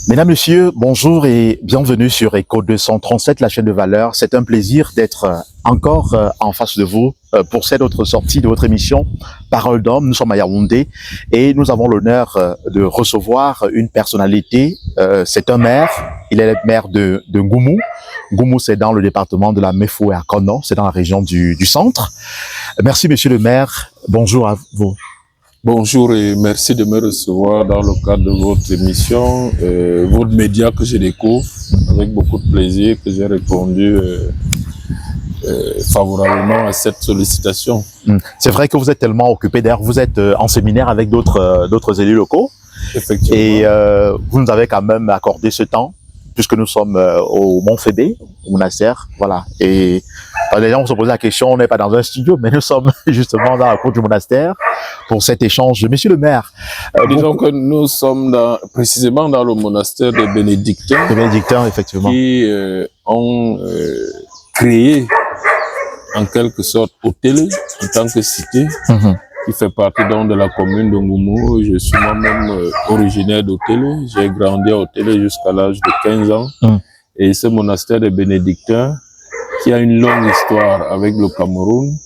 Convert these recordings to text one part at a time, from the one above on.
Mesdames, Messieurs, bonjour et bienvenue sur Echo 237, la chaîne de valeur. C'est un plaisir d'être encore en face de vous pour cette autre sortie de votre émission Parole d'homme. Nous sommes à Yaoundé et nous avons l'honneur de recevoir une personnalité. C'est un maire, il est le maire de Ngoumou. Ngoumou, c'est dans le département de la Méfou et à Kono, c'est dans la région du centre. Merci, monsieur le maire. Bonjour à vous. Bonjour et merci de me recevoir dans le cadre de votre émission, votre média que je découvre avec beaucoup de plaisir, que j'ai répondu favorablement à cette sollicitation. C'est vrai que vous êtes tellement occupé, d'ailleurs vous êtes en séminaire avec d'autres élus locaux. Effectivement. Et vous nous avez quand même accordé ce temps, puisque nous sommes au Mont Fébé, au monastère, voilà. Et les gens vont se poser la question, on n'est pas dans un studio, mais nous sommes justement dans la cour du monastère pour cet échange. Monsieur le maire. Disons que nous sommes précisément dans le monastère des Bénédictins. Des Bénédictins, effectivement. Qui ont créé en quelque sorte Otélé en tant que cité. Qui fait partie donc de la commune de Ngoumou. Je suis moi-même originaire d'Otélé. J'ai grandi à Otélé jusqu'à l'âge de 15 ans. Et ce monastère des Bénédictins, qui a une longue histoire avec le Cameroun,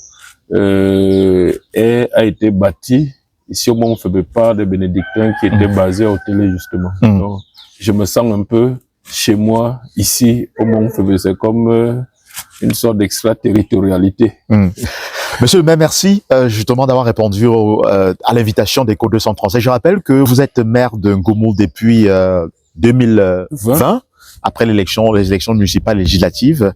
a été bâti ici au Mont Fébé par des Bénédictins qui étaient basés à Otélé justement. Donc, je me sens un peu chez moi ici au Mont Fébé. C'est comme une sorte d'extraterritorialité. Monsieur le maire, merci justement d'avoir répondu à l'invitation d'Echo 237. Je rappelle que vous êtes maire de Ngoumou depuis 2020, après les élections municipales législatives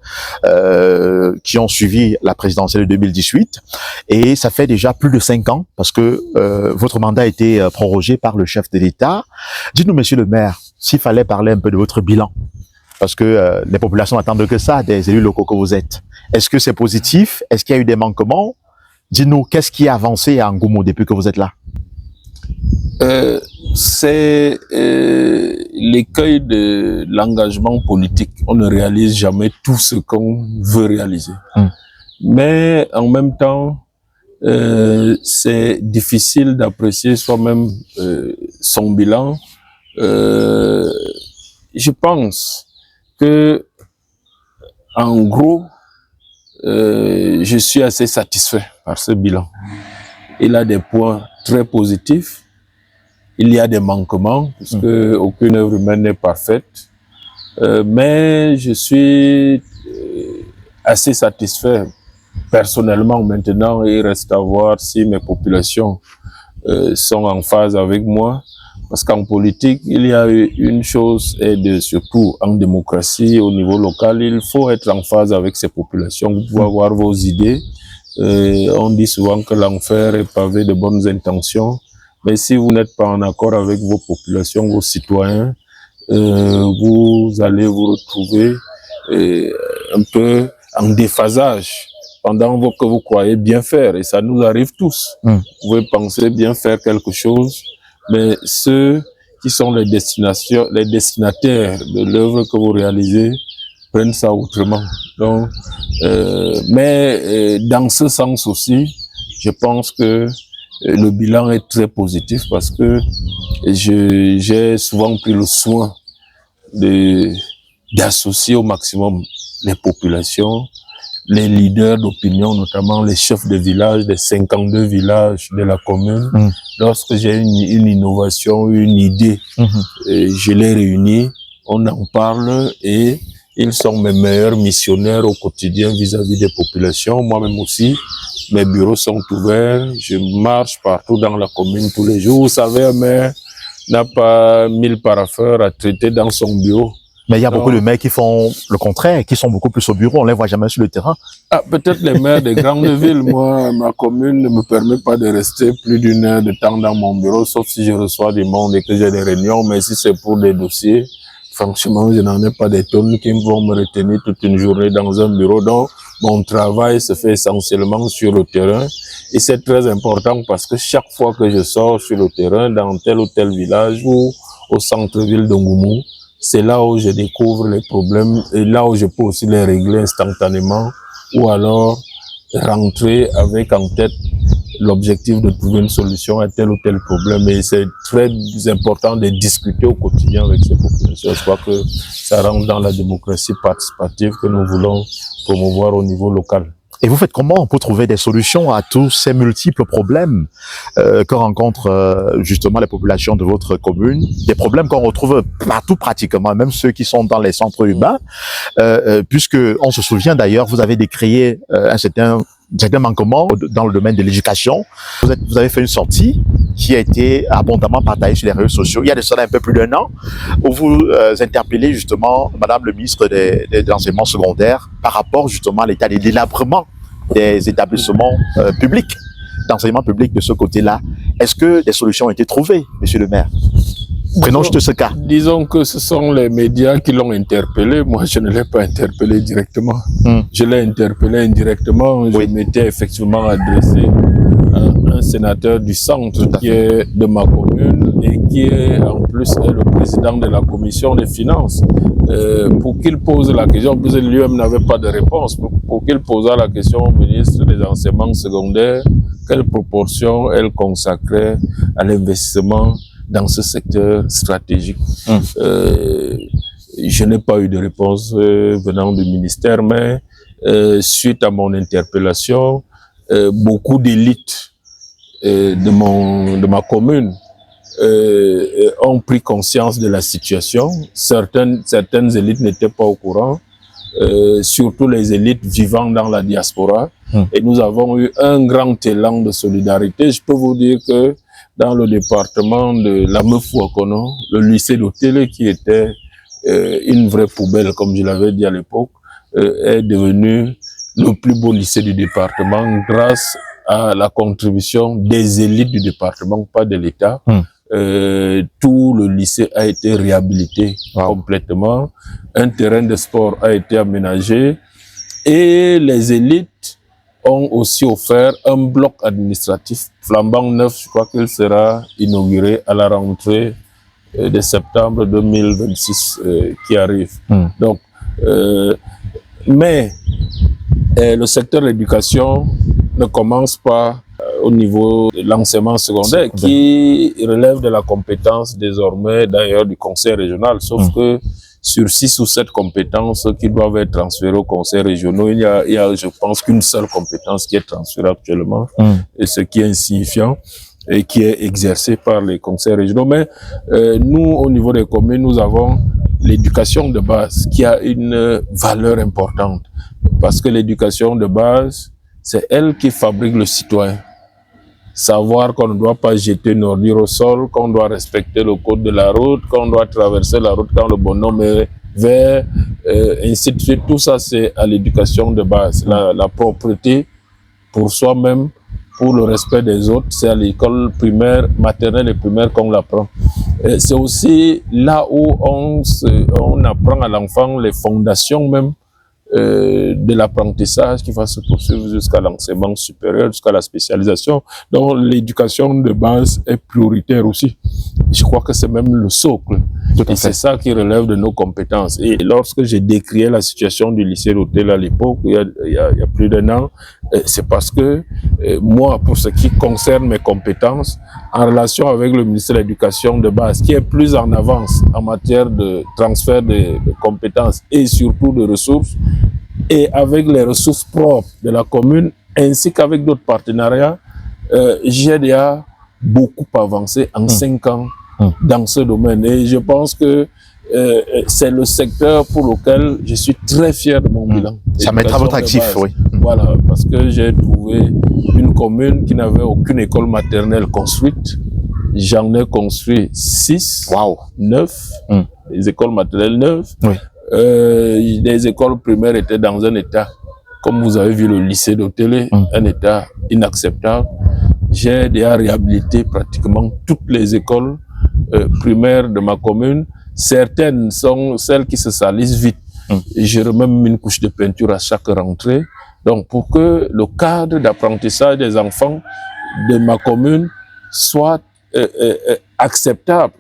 qui ont suivi la présidentielle de 2018. Et ça fait déjà plus de 5 ans parce que votre mandat a été prorogé par le chef de l'État. Dites-nous, monsieur le maire, s'il fallait parler un peu de votre bilan, parce que les populations n'attendent que ça des élus locaux que vous êtes. Est-ce que c'est positif? Est-ce qu'il y a eu des manquements? Dis-nous, qu'est-ce qui a avancé à Ngoumou depuis que vous êtes là? C'est l'écueil de l'engagement politique. On ne réalise jamais tout ce qu'on veut réaliser. Mais en même temps, c'est difficile d'apprécier soi-même son bilan. Je pense que, en gros, je suis assez satisfait par ce bilan. Il a des points très positifs. Il y a des manquements, puisque aucune œuvre humaine n'est parfaite. Mais je suis assez satisfait personnellement maintenant. Il reste à voir si mes populations sont en phase avec moi. Parce qu'en politique, il y a une chose, et surtout en démocratie, au niveau local, il faut être en phase avec ces populations. Vous pouvez avoir vos idées. On dit souvent que l'enfer est pavé de bonnes intentions. Mais si vous n'êtes pas en accord avec vos populations, vos citoyens, vous allez vous retrouver un peu en déphasage pendant que vous croyez bien faire. Et ça nous arrive tous. Vous pouvez penser bien faire quelque chose, mais ceux qui sont les destinataires de l'œuvre que vous réalisez prennent ça autrement. Donc, mais dans ce sens aussi, je pense que le bilan est très positif parce que j'ai souvent pris le soin d'associer au maximum les populations, les leaders d'opinion, notamment les chefs de village des 52 villages de la commune. Lorsque j'ai une innovation, une idée, je les réunis, on en parle et ils sont mes meilleurs missionnaires au quotidien vis-à-vis des populations. Moi-même aussi, mes bureaux sont ouverts. Je marche partout dans la commune tous les jours. Vous savez, un maire n'a pas 1000 parapheurs à traiter dans son bureau. Mais il y a beaucoup de maires qui font le contraire, qui sont beaucoup plus au bureau. On les voit jamais sur le terrain. Ah, peut-être les maires des grandes villes. Moi, ma commune ne me permet pas de rester plus d'une heure de temps dans mon bureau, sauf si je reçois du monde et que j'ai des réunions. Mais si c'est pour des dossiers, franchement, je n'en ai pas des tonnes qui vont me retenir toute une journée dans un bureau. Donc, mon travail se fait essentiellement sur le terrain. Et c'est très important parce que chaque fois que je sors sur le terrain, dans tel ou tel village ou au centre-ville de Ngoumou, c'est là où je découvre les problèmes et là où je peux aussi les régler instantanément ou alors rentrer avec en tête l'objectif de trouver une solution à tel ou tel problème. Et c'est très important de discuter au quotidien avec ces populations. Je crois que ça rentre dans la démocratie participative que nous voulons promouvoir au niveau local. Et vous faites comment pour trouver des solutions à tous ces multiples problèmes que rencontrent justement les populations de votre commune, des problèmes qu'on retrouve partout pratiquement, même ceux qui sont dans les centres urbains, puisque on se souvient d'ailleurs, vous avez décrié un certain manquement dans le domaine de l'éducation. Vous avez fait une sortie qui a été abondamment partagée sur les réseaux sociaux. Il y a de cela un peu plus d'1 an, où vous interpellez justement Madame le ministre de l'enseignement secondaire par rapport justement à l'état de délabrement des établissements publics, d'enseignement public de ce côté-là. Est-ce que des solutions ont été trouvées, monsieur le maire? Prenons juste ce cas. Disons que ce sont les médias qui l'ont interpellé. Moi, je ne l'ai pas interpellé directement. Je l'ai interpellé indirectement. Je m'étais effectivement adressé à un sénateur du centre qui est de ma commune et qui est en plus le président de la commission des finances pour qu'il pose la question, parce que lui-même n'avait pas de réponse, pour qu'il pose la question au ministre des enseignements secondaires, quelle proportion elle consacrait à l'investissement dans ce secteur stratégique. Je n'ai pas eu de réponse venant du ministère, mais suite à mon interpellation, beaucoup d'élites de ma commune ont pris conscience de la situation. Certaines élites n'étaient pas au courant, surtout les élites vivant dans la diaspora. Et nous avons eu un grand élan de solidarité. Je peux vous dire que dans le département de Lamefou-Akono, le lycée d'Otélé, qui était une vraie poubelle, comme je l'avais dit à l'époque, est devenu le plus beau lycée du département grâce à la contribution des élites du département, pas de l'État. Tout le lycée a été réhabilité complètement. Un terrain de sport a été aménagé et les élites ont aussi offert un bloc administratif flambant neuf. Je crois qu'il sera inauguré à la rentrée de septembre 2026 qui arrive. Donc, mais le secteur de l'éducation ne commence pas au niveau de l'enseignement secondaire qui relève de la compétence désormais d'ailleurs du conseil régional, sauf que sur 6 ou 7 compétences qui doivent être transférées aux conseils régionaux, il y a je pense qu'une seule compétence qui est transférée actuellement, et ce qui est insignifiant et qui est exercée par les conseils régionaux. Mais nous, au niveau des communes, nous avons l'éducation de base qui a une valeur importante, parce que l'éducation de base, c'est elle qui fabrique le citoyen. Savoir qu'on ne doit pas jeter une ordure au sol, qu'on doit respecter le code de la route, qu'on doit traverser la route quand le bonhomme est vert, ainsi de suite. Tout ça, c'est à l'éducation de base. La propreté pour soi-même, pour le respect des autres, c'est à l'école primaire, maternelle et primaire qu'on l'apprend. C'est aussi là où on apprend à l'enfant les fondations même de l'apprentissage qui va se poursuivre jusqu'à l'enseignement supérieur, jusqu'à la spécialisation. Donc l'éducation de base est prioritaire aussi. Je crois que c'est même le socle. Et c'est ça qui relève de nos compétences. Et lorsque j'ai décrié la situation du lycée d'Hôtel à l'époque, il y a plus d'1 an, c'est parce que moi, pour ce qui concerne mes compétences, en relation avec le ministère de l'Éducation de base, qui est plus en avance en matière de transfert de compétences et surtout de ressources, et avec les ressources propres de la commune, ainsi qu'avec d'autres partenariats, j'ai déjà beaucoup avancé en 5 ans dans ce domaine. Et je pense que c'est le secteur pour lequel je suis très fier de mon bilan. Ça mettra votre actif, oui. Voilà, parce que j'ai trouvé une commune qui n'avait aucune école maternelle construite. J'en ai construit 6, 9, des écoles maternelles 9. Les écoles primaires étaient dans un état, comme vous avez vu le lycée d'Otélé, un état inacceptable. J'ai déjà réhabilité pratiquement toutes les écoles primaires de ma commune. Certaines sont celles qui se salissent vite. Et je remets même une couche de peinture à chaque rentrée. Donc pour que le cadre d'apprentissage des enfants de ma commune soit acceptable,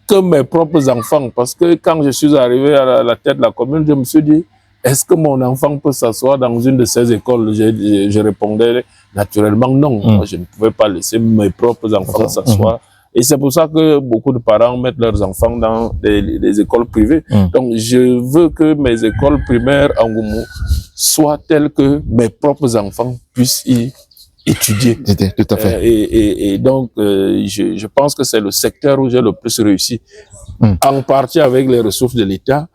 que mes propres enfants, parce que quand je suis arrivé à la tête de la commune, je me suis dit, est-ce que mon enfant peut s'asseoir dans une de ces écoles? Je répondais naturellement non. Moi, je ne pouvais pas laisser mes propres enfants s'asseoir. Et c'est pour ça que beaucoup de parents mettent leurs enfants dans des écoles privées. Donc, je veux que mes écoles primaires en Goumou soient telles que mes propres enfants puissent y étudier. Tout à fait. Et donc, je pense que c'est le secteur où j'ai le plus réussi. En partie avec les ressources de l'État,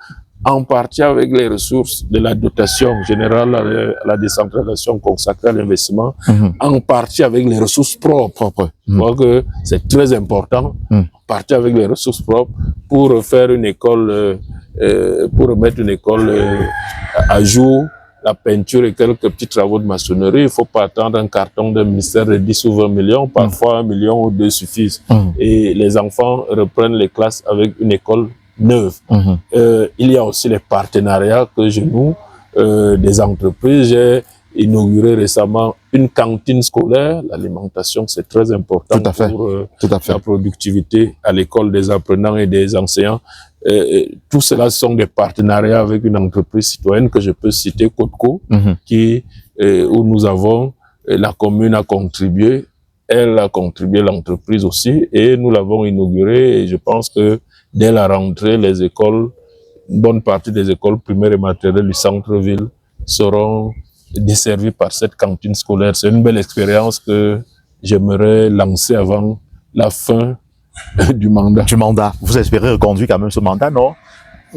en partie avec les ressources de la dotation générale à la décentralisation consacrée à l'investissement, en partie avec les ressources propres. Je crois que c'est très important, en partie avec les ressources propres pour faire une école, pour remettre une école à jour, la peinture et quelques petits travaux de maçonnerie. Il ne faut pas attendre un carton d'un ministère de 10 ou 20 millions, parfois 1 million ou 2 suffisent. Et les enfants reprennent les classes avec une école neuve. Il y a aussi les partenariats que je noue, des entreprises. J'ai inauguré récemment une cantine scolaire. L'alimentation, c'est très important pour la productivité à l'école des apprenants et des enseignants. Tout cela sont des partenariats avec une entreprise citoyenne que je peux citer, Cotco, où nous avons, la commune a contribué, elle a contribué, l'entreprise aussi, et nous l'avons inauguré. Et je pense que dès la rentrée, les écoles, une bonne partie des écoles primaires et maternelles du centre-ville seront desservies par cette cantine scolaire. C'est une belle expérience que j'aimerais lancer avant la fin du mandat. Vous espérez reconduire quand même ce mandat, non?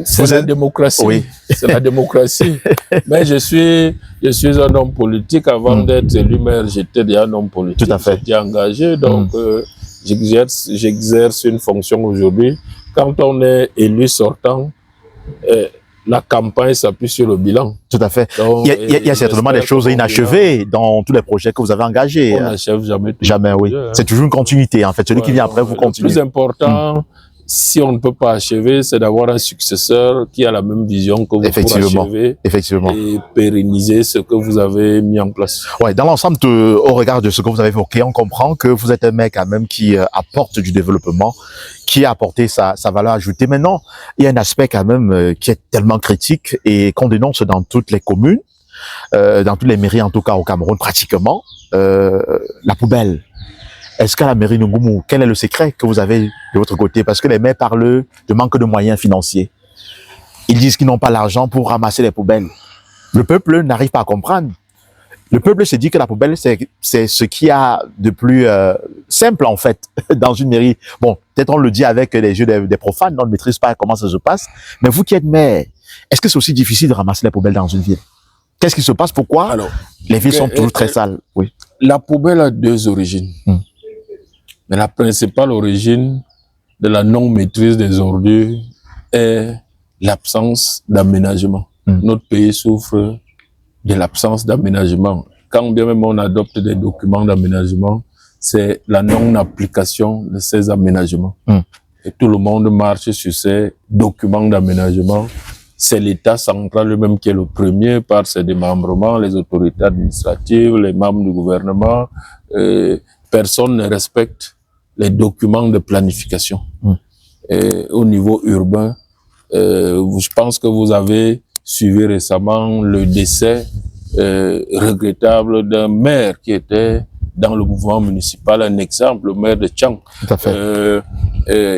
C'est la démocratie. Oui. C'est la démocratie. Mais je suis un homme politique. Avant d'être élu maire, j'étais déjà un homme politique. Tout à fait. J'étais engagé. Donc, j'exerce une fonction aujourd'hui. Quand on est élu sortant, la campagne s'appuie sur le bilan. Tout à fait. Donc, il y a certainement des choses inachevées dans tous les projets que vous avez engagés. On n'achève jamais tout. Jamais, oui. C'est toujours une continuité, en fait. Celui qui vient après, vous continuez. Le plus important, si on ne peut pas achever, c'est d'avoir un successeur qui a la même vision que vous pour achever et pérenniser ce que vous avez mis en place. Ouais, dans l'ensemble, au regard de ce que vous avez évoqué, on comprend que vous êtes un mec quand même qui apporte du développement, qui a apporté sa valeur ajoutée. Maintenant, il y a un aspect quand même qui est tellement critique et qu'on dénonce dans toutes les communes, dans toutes les mairies, en tout cas au Cameroun, pratiquement, la poubelle. Est-ce qu'à la mairie de Ngoumou, quel est le secret que vous avez de votre côté? Parce que les maires parlent de manque de moyens financiers. Ils disent qu'ils n'ont pas l'argent pour ramasser les poubelles. Le peuple n'arrive pas à comprendre. Le peuple se dit que la poubelle, c'est ce qu'il y a de plus simple, en fait, dans une mairie. Bon, peut-être on le dit avec les yeux des profanes, on ne maîtrise pas comment ça se passe. Mais vous qui êtes maire, est-ce que c'est aussi difficile de ramasser les poubelles dans une ville? Qu'est-ce qui se passe? Pourquoi les villes sont toujours très sales? Oui. La poubelle a deux origines. Mais la principale origine de la non-maîtrise des ordures est l'absence d'aménagement. Notre pays souffre de l'absence d'aménagement. Quand bien même on adopte des documents d'aménagement, c'est la non-application de ces aménagements. Et tout le monde marche sur ces documents d'aménagement. C'est l'État central lui-même qui est le premier par ses démembrements, les autorités administratives, les membres du gouvernement. Personne ne respecte les documents de planification. Au niveau urbain, je pense que vous avez suivi récemment le décès regrettable d'un maire qui était dans le mouvement municipal, un exemple, le maire de Tchang,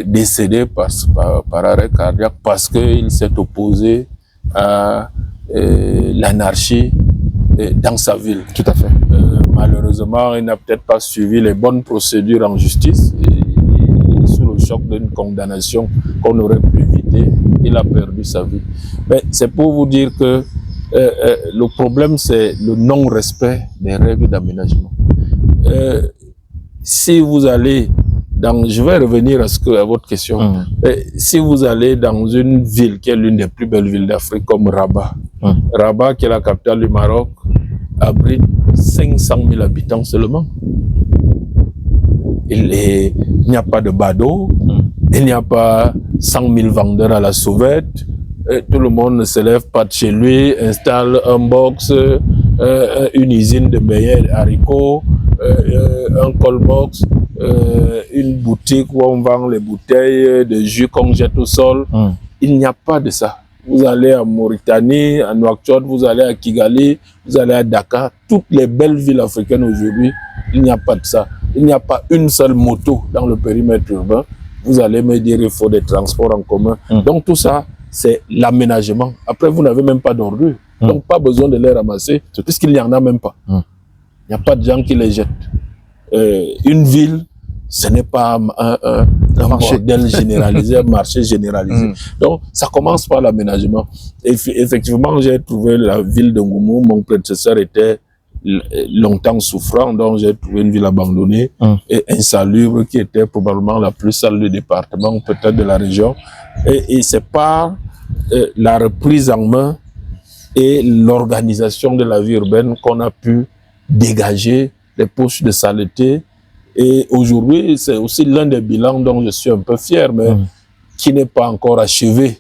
décédé par arrêt cardiaque parce qu'il s'est opposé à l'anarchie dans sa ville. Tout à fait. Malheureusement, il n'a peut-être pas suivi les bonnes procédures en justice et sous le choc d'une condamnation qu'on aurait pu éviter, il a perdu sa vie. Mais c'est pour vous dire que le problème, c'est le non-respect des règles d'aménagement. Si vous allez je vais revenir à votre question. Si vous allez dans une ville qui est l'une des plus belles villes d'Afrique, comme Rabat, Rabat, qui est la capitale du Maroc, abrite 500 000 habitants seulement. Il n'y a pas de badaud, il n'y a pas 100 000 vendeurs à la sauvette. Tout le monde ne se lève pas de chez lui, installe un box, une usine de meilleurs haricots, un call box, une boutique où on vend les bouteilles de jus qu'on jette au sol. Il n'y a pas de ça. vous allez à Mauritanie, à Nouakchott, vous allez à Kigali, vous allez à Dakar, toutes les belles villes africaines aujourd'hui, il n'y a pas de ça. Il n'y a pas une seule moto dans le périmètre urbain. Vous allez me dire qu'il faut des transports en commun. Donc tout ça, c'est l'aménagement. Après, vous n'avez même pas d'ordures. Donc pas besoin de les ramasser, puisqu'il n'y en a même pas. Il n'y a pas de gens qui les jettent. Une ville, ce n'est pas un bordel généralisé, un marché généralisé. Donc, ça commence par l'aménagement. Et effectivement, j'ai trouvé la ville de Ngoumou, mon prédécesseur était longtemps souffrant, donc j'ai trouvé une ville abandonnée et insalubre qui était probablement la plus sale du département, peut-être de la région. Et c'est par la reprise en main et l'organisation de la vie urbaine qu'on a pu dégager les poches de saleté. Et aujourd'hui, c'est aussi l'un des bilans dont je suis un peu fier, mais qui n'est pas encore achevé.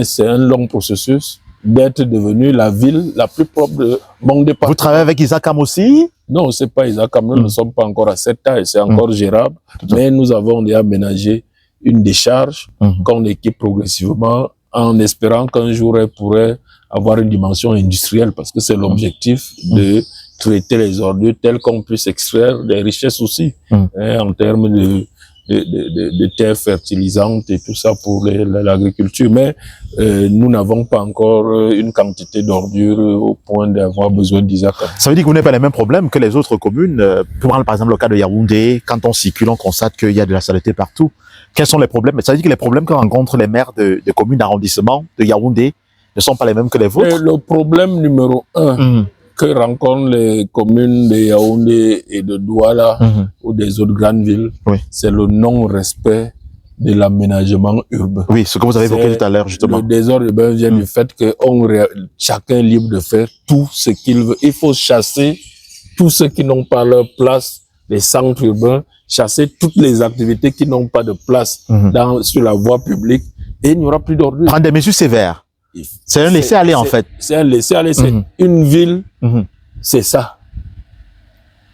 C'est un long processus d'être devenu la ville la plus propre de mon département. Vous travaillez avec Isacam aussi? Non, c'est pas Isacam, nous ne sommes pas encore à cette taille, c'est encore gérable, mais nous avons déjà aménagé une décharge qu'on équipe progressivement en espérant qu'un jour elle pourrait avoir une dimension industrielle, parce que c'est l'objectif de traiter les ordures telles qu'on puisse extraire des richesses aussi, en termes de terres fertilisantes et tout ça pour l'agriculture. Mais nous n'avons pas encore une quantité d'ordures au point d'avoir besoin d'Isacam. Ça veut dire que vous n'avez pas les mêmes problèmes que les autres communes. Pour prendre par exemple le cas de Yaoundé, quand on circule, on constate qu'il y a de la saleté partout. Quels sont les problèmes? Ça veut dire que les problèmes que rencontrent les maires de communes d'arrondissement de Yaoundé ne sont pas les mêmes que les vôtres? Le problème numéro 1 que rencontrent les communes de Yaoundé et de Douala ou des autres grandes villes, c'est le non-respect de l'aménagement urbain. Oui, ce que vous avez évoqué tout à l'heure, justement. Le désordre urbain vient du fait que chacun est libre de faire tout ce qu'il veut. Il faut chasser tous ceux qui n'ont pas leur place, les centres urbains, chasser toutes les activités qui n'ont pas de place sur la voie publique, et il n'y aura plus d'ordure. Prendre des mesures sévères. C'est un laisser-aller, en fait. C'est un laisser-aller. C'est une ville, c'est ça.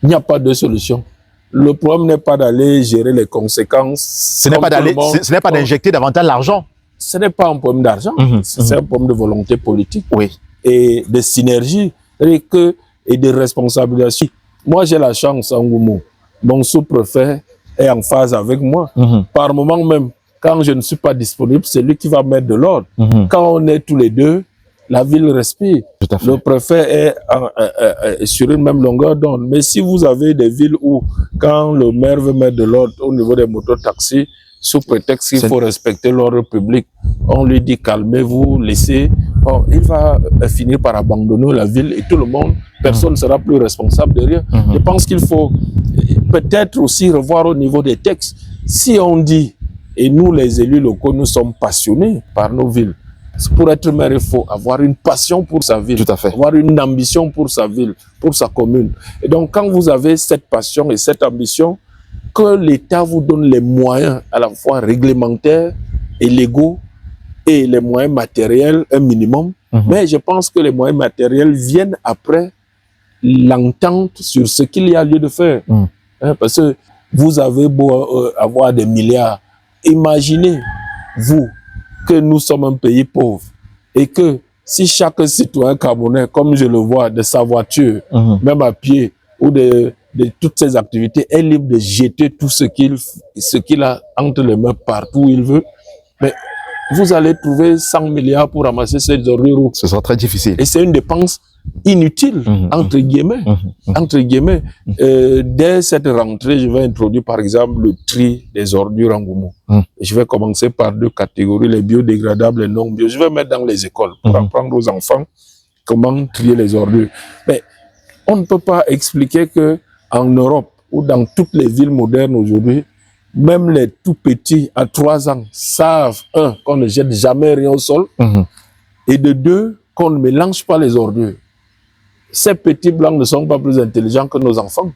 Il n'y a pas de solution. Le problème n'est pas d'aller gérer les conséquences. Ce n'est pas d'injecter davantage l'argent. Ce n'est pas un problème d'argent. C'est un problème de volonté politique. Et de synergie. Et de responsabilisation. Moi, j'ai la chance en Ngoumou. Mon sous-préfet est en phase avec moi. Par moment même, quand je ne suis pas disponible, c'est lui qui va mettre de l'ordre. Quand on est tous les deux, la ville respire. Le préfet est sur une même longueur d'onde. Mais si vous avez des villes où, quand le maire veut mettre de l'ordre au niveau des mototaxis, sous prétexte qu'il faut respecter l'ordre public, on lui dit calmez-vous, laissez. Bon, il va finir par abandonner la ville et tout le monde, personne ne sera plus responsable de rien. Je pense qu'il faut peut-être aussi revoir au niveau des textes. Si on dit, et nous les élus locaux, nous sommes passionnés par nos villes. Pour être maire, il faut avoir une passion pour sa ville, avoir une ambition pour sa ville, pour sa commune. Et donc, quand vous avez cette passion et cette ambition, que l'État vous donne les moyens à la fois réglementaires et légaux et les moyens matériels, un minimum. Mais je pense que les moyens matériels viennent après l'entente sur ce qu'il y a lieu de faire. Parce que vous avez beau avoir des milliards, imaginez, vous, que nous sommes un pays pauvre et que si chaque citoyen camerounais, comme je le vois, de sa voiture, même à pied, ou de toutes ses activités, est libre de jeter tout ce qu'il a entre les mains partout où il veut, mais vous allez trouver 100 milliards pour ramasser ces ordures. Ce sera très difficile. Et c'est une dépense inutile, entre guillemets. Entre guillemets. Dès cette rentrée, je vais introduire par exemple le tri des ordures en Ngoumou. Je vais commencer par 2 catégories, les biodégradables et non bio. Je vais mettre dans les écoles pour apprendre aux enfants comment trier les ordures. Mais on ne peut pas expliquer que en Europe ou dans toutes les villes modernes aujourd'hui, même les tout petits à 3 ans savent, 1, qu'on ne jette jamais rien au sol, et de 2, qu'on ne mélange pas les ordures. Ces petits blancs ne sont pas plus intelligents que nos enfants.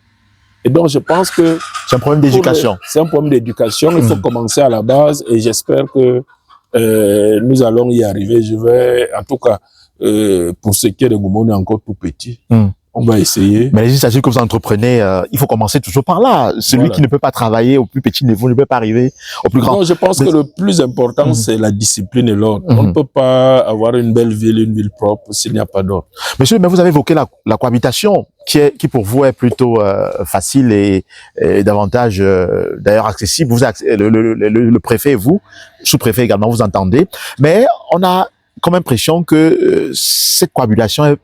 Et donc je pense que c'est un problème d'éducation. C'est un problème d'éducation, il faut commencer à la base et j'espère que nous allons y arriver. Je vais, en tout cas, pour ce qui est de Ngoumou, on est encore tout petit. On va essayer. Mais les initiatives que vous entreprenez, il faut commencer toujours par là. Celui qui ne peut pas travailler au plus petit niveau ne peut pas arriver au plus grand. Non, je pense que le plus important, c'est la discipline et l'ordre. On ne peut pas avoir une belle ville, une ville propre, s'il n'y a pas d'ordre. Monsieur, mais vous avez évoqué la cohabitation, qui pour vous est plutôt facile et davantage d'ailleurs accessible. Vous, le préfet et vous, sous-préfet également, vous entendez. Mais on a comme impression que cette cohabitation est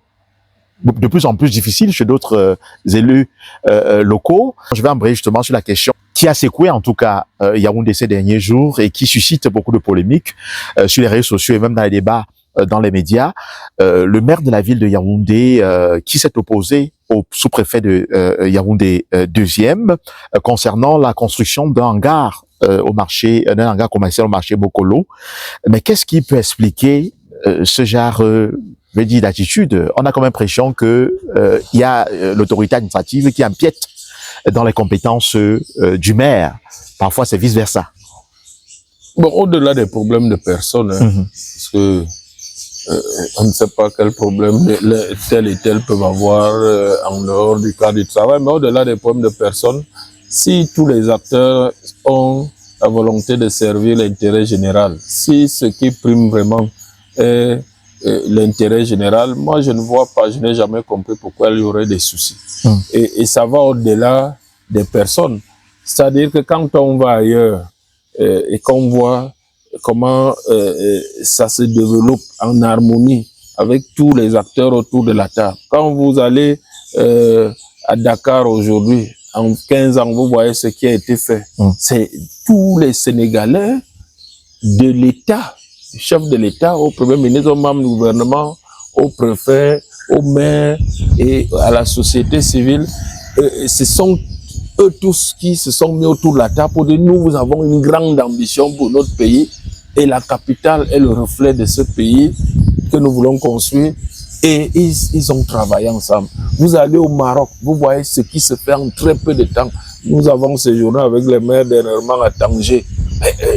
de plus en plus difficile chez d'autres élus locaux. Je vais embrayer justement sur la question qui a secoué en tout cas Yaoundé ces derniers jours et qui suscite beaucoup de polémiques sur les réseaux sociaux et même dans les débats dans les médias. Le maire de la ville de Yaoundé qui s'est opposé au sous-préfet de Yaoundé 2e concernant la construction d'un hangar au marché, d'un hangar commercial au marché Bokolo. Mais qu'est-ce qui peut expliquer ce genre je dis d'attitude? On a comme impression que il y a l'autorité administrative qui empiète dans les compétences du maire. Parfois, c'est vice-versa. Bon, au-delà des problèmes de personnes, parce que on ne sait pas quel problème tel et tel peuvent avoir en dehors du cadre du travail, mais au-delà des problèmes de personnes, si tous les acteurs ont la volonté de servir l'intérêt général, si ce qui prime vraiment est l'intérêt général, moi je ne vois pas, je n'ai jamais compris pourquoi il y aurait des soucis. Et ça va au-delà des personnes. C'est-à-dire que quand on va ailleurs et qu'on voit comment ça se développe en harmonie avec tous les acteurs autour de la table. Quand vous allez à Dakar aujourd'hui, en 15 ans, vous voyez ce qui a été fait. C'est tous les Sénégalais de l'État, du chef de l'État, au Premier ministre, au membre du gouvernement, au préfet, au maire et à la société civile. Ce sont eux tous qui se sont mis autour de la table pour dire nous avons une grande ambition pour notre pays et la capitale est le reflet de ce pays que nous voulons construire et ils ont travaillé ensemble. Vous allez au Maroc, vous voyez ce qui se fait en très peu de temps. Nous avons séjourné avec les maires dernièrement à Tanger.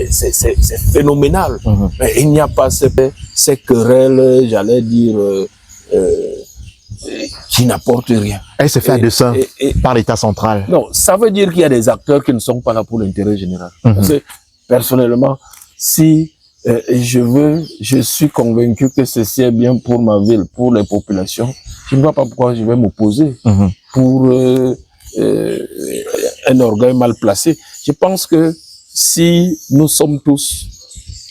C'est phénoménal. Mais il n'y a pas ces querelles, j'allais dire, qui n'apportent rien. Elle se fait à dessein par l'État central. Non, ça veut dire qu'il y a des acteurs qui ne sont pas là pour l'intérêt général. Parce que, personnellement, si je suis convaincu que ceci est bien pour ma ville, pour les populations, je ne vois pas pourquoi je vais m'opposer pour un orgueil mal placé. Je pense que si nous sommes tous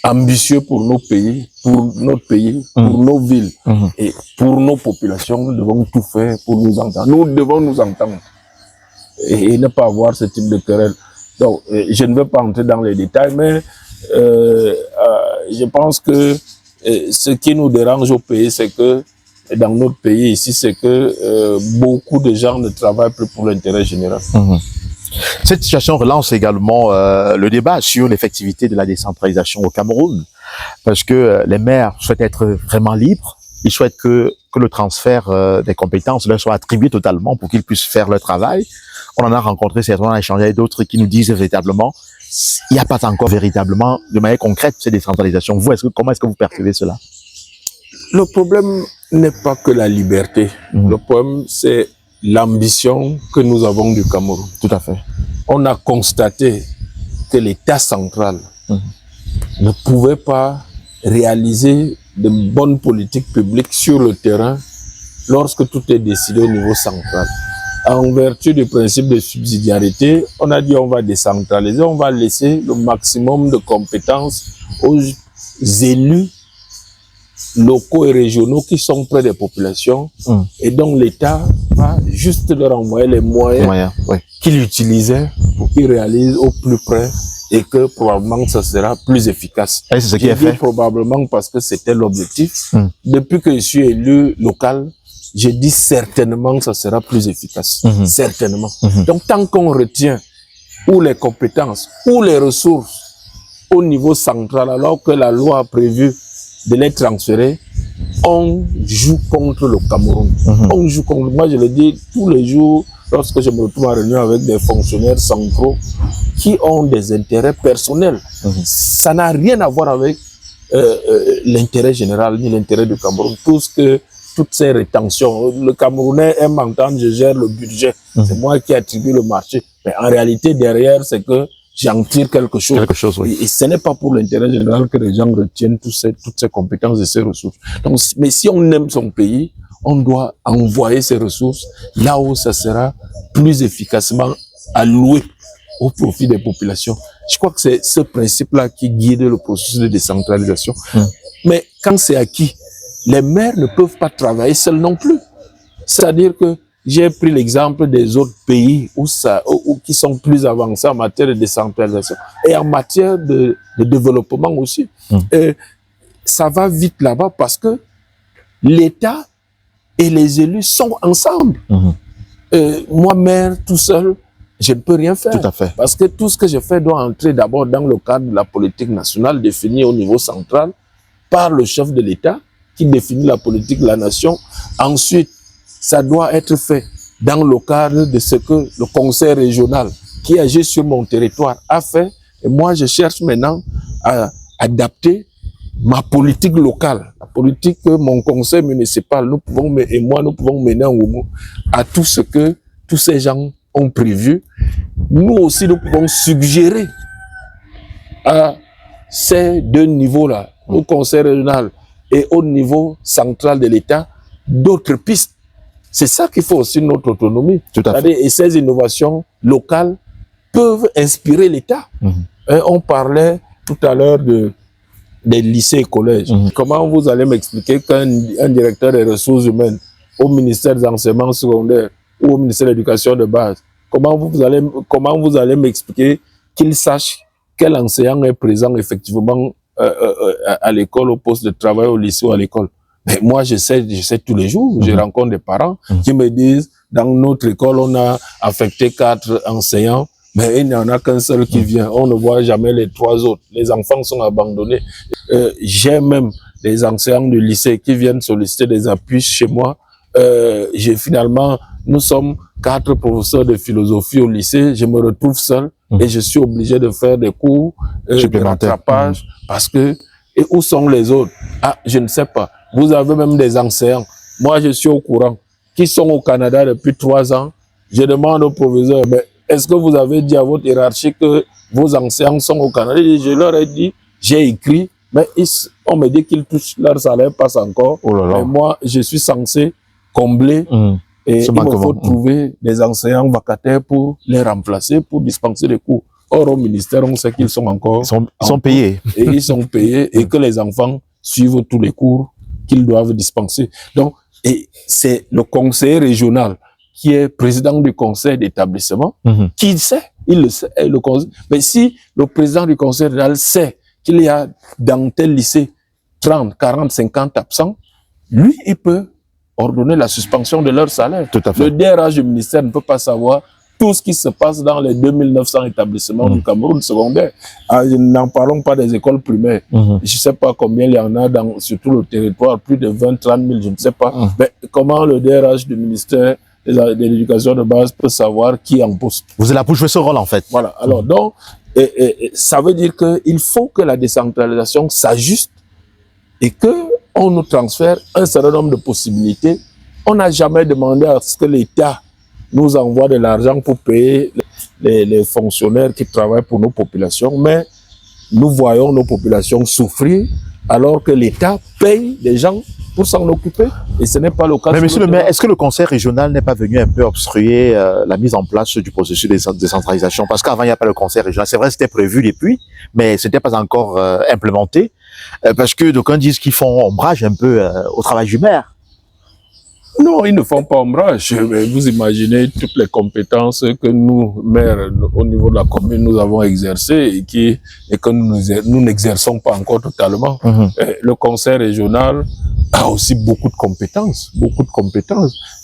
ambitieux pour nos pays, pour notre pays, pour nos villes et pour nos populations, nous devons tout faire pour nous entendre. Nous devons nous entendre et ne pas avoir ce type de querelle. Donc, je ne veux pas entrer dans les détails, mais je pense que ce qui nous dérange au pays, c'est que dans notre pays ici, c'est que beaucoup de gens ne travaillent plus pour l'intérêt général. Cette situation relance également le débat sur l'effectivité de la décentralisation au Cameroun, parce que les maires souhaitent être vraiment libres, ils souhaitent que le transfert des compétences leur soit attribué totalement pour qu'ils puissent faire leur travail. On en a rencontré certains, on a échangé avec d'autres qui nous disent véritablement il n'y a pas encore véritablement de manière concrète cette décentralisation. Vous, comment est-ce que vous percevez cela? Le problème n'est pas que la liberté. Le problème, c'est l'ambition que nous avons du Cameroun. Tout à fait. On a constaté que l'État central ne pouvait pas réaliser de bonnes politiques publiques sur le terrain lorsque tout est décidé au niveau central. En vertu du principe de subsidiarité, on a dit on va décentraliser, on va laisser le maximum de compétences aux élus locaux et régionaux qui sont près des populations et donc l'État va juste leur envoyer les moyens qu'il utilisait pour qu'ils réalisent au plus près et que probablement ça sera plus efficace. Et c'est ce qui est fait. Probablement parce que c'était l'objectif. Depuis que je suis élu local, je dis certainement que ça sera plus efficace. Certainement. Donc tant qu'on retient ou les compétences ou les ressources au niveau central alors que la loi a prévu de les transférer, on joue contre le Cameroun. On joue contre, moi je le dis tous les jours lorsque je me retrouve en réunion avec des fonctionnaires centraux qui ont des intérêts personnels. Ça n'a rien à voir avec l'intérêt général ni l'intérêt du Cameroun. Tout toutes ces rétentions. Le Camerounais aime entendre je gère le budget, c'est moi qui attribue le marché. Mais en réalité, derrière, c'est que j'en tire quelque chose. Oui. Et ce n'est pas pour l'intérêt général que les gens retiennent toutes ces compétences et ces ressources. Donc, mais si on aime son pays, on doit envoyer ces ressources là où ça sera plus efficacement alloué au profit des populations. Je crois que c'est ce principe-là qui guide le processus de décentralisation. Mais quand c'est acquis, les maires ne peuvent pas travailler seuls non plus. C'est-à-dire que j'ai pris l'exemple des autres pays où qui sont plus avancés en matière de décentralisation et en matière de développement aussi. Et ça va vite là-bas parce que l'État et les élus sont ensemble. Moi, maire, tout seul, je ne peux rien faire. Tout à fait. Parce que tout ce que je fais doit entrer d'abord dans le cadre de la politique nationale définie au niveau central par le chef de l'État qui définit la politique de la nation. Ensuite, ça doit être fait dans le cadre de ce que le conseil régional qui agit sur mon territoire a fait. Et moi, je cherche maintenant à adapter ma politique locale, la politique que mon conseil municipal, nous pouvons mener en Oumu à tout ce que tous ces gens ont prévu. Nous aussi, nous pouvons suggérer à ces deux niveaux-là, au conseil régional et au niveau central de l'État, d'autres pistes. C'est ça qu'il faut aussi notre autonomie. Tout à fait. Et ces innovations locales peuvent inspirer l'État. On parlait tout à l'heure des lycées et collèges. Comment vous allez m'expliquer qu'un directeur des ressources humaines au ministère des enseignements secondaires ou au ministère de l'éducation de base, comment vous allez m'expliquer qu'il sache quel enseignant est présent effectivement à l'école, au poste de travail, au lycée ou à l'école? Mais moi, je sais tous les jours, je rencontre des parents qui me disent, dans notre école, on a affecté 4 enseignants, mais il n'y en a qu'un seul qui vient. On ne voit jamais les 3 autres. Les enfants sont abandonnés. J'ai même des enseignants du lycée qui viennent solliciter des appuis chez moi. Finalement, nous sommes 4 professeurs de philosophie au lycée. Je me retrouve seul et je suis obligé de faire des cours de rattrapage parce que, et où sont les autres? Ah, je ne sais pas. Vous avez même des enseignants. Moi, je suis au courant. Qui sont au Canada depuis 3 ans. Je demande au professeur, mais est-ce que vous avez dit à votre hiérarchie que vos enseignants sont au Canada? Je leur ai dit, j'ai écrit, mais on me dit qu'ils touchent leur salaire, passe encore. Oh là là. Mais moi, je suis censé combler et il me faut trouver des enseignants vacataires pour les remplacer, pour dispenser des cours. Or, au ministère, on sait qu'ils sont encore... Ils sont payés. Et ils sont payés et que les enfants suivent tous les cours qu'ils doivent dispenser. Donc, et c'est le conseiller régional qui est président du conseil d'établissement, qui sait, il le sait, le conseil. Mais si le président du conseil régional sait qu'il y a dans tel lycée 30, 40, 50 absents, lui, il peut ordonner la suspension de leur salaire. Tout à fait. Le DRH du ministère ne peut pas savoir tout ce qui se passe dans les 2900 établissements du Cameroun secondaire. N'en parlons pas des écoles primaires. Je ne sais pas combien il y en a sur tout le territoire, plus de 20, 30 000, je ne sais pas. Mais comment le DRH du ministère de l'éducation de base peut savoir qui est en poste? Vous êtes là pour jouer ce rôle, en fait. Voilà. Alors, donc, ça veut dire qu'il faut que la décentralisation s'ajuste et qu'on nous transfère un certain nombre de possibilités. On n'a jamais demandé à ce que l'État nous envoie de l'argent pour payer les fonctionnaires qui travaillent pour nos populations, mais nous voyons nos populations souffrir alors que l'État paye des gens pour s'en occuper et ce n'est pas le cas. Mais monsieur le maire, est-ce que le conseil régional n'est pas venu un peu obstruer la mise en place du processus de décentralisation? Parce qu'avant, il n'y a pas le conseil régional. C'est vrai, c'était prévu depuis, mais ce n'était pas encore implémenté parce que d'aucuns disent qu'ils font ombrage un peu au travail du maire. Non, ils ne font pas ombrage. Vous imaginez toutes les compétences que nous, maires, au niveau de la commune, nous avons exercées et que nous n'exerçons pas encore totalement. Le conseil régional a aussi beaucoup de compétences,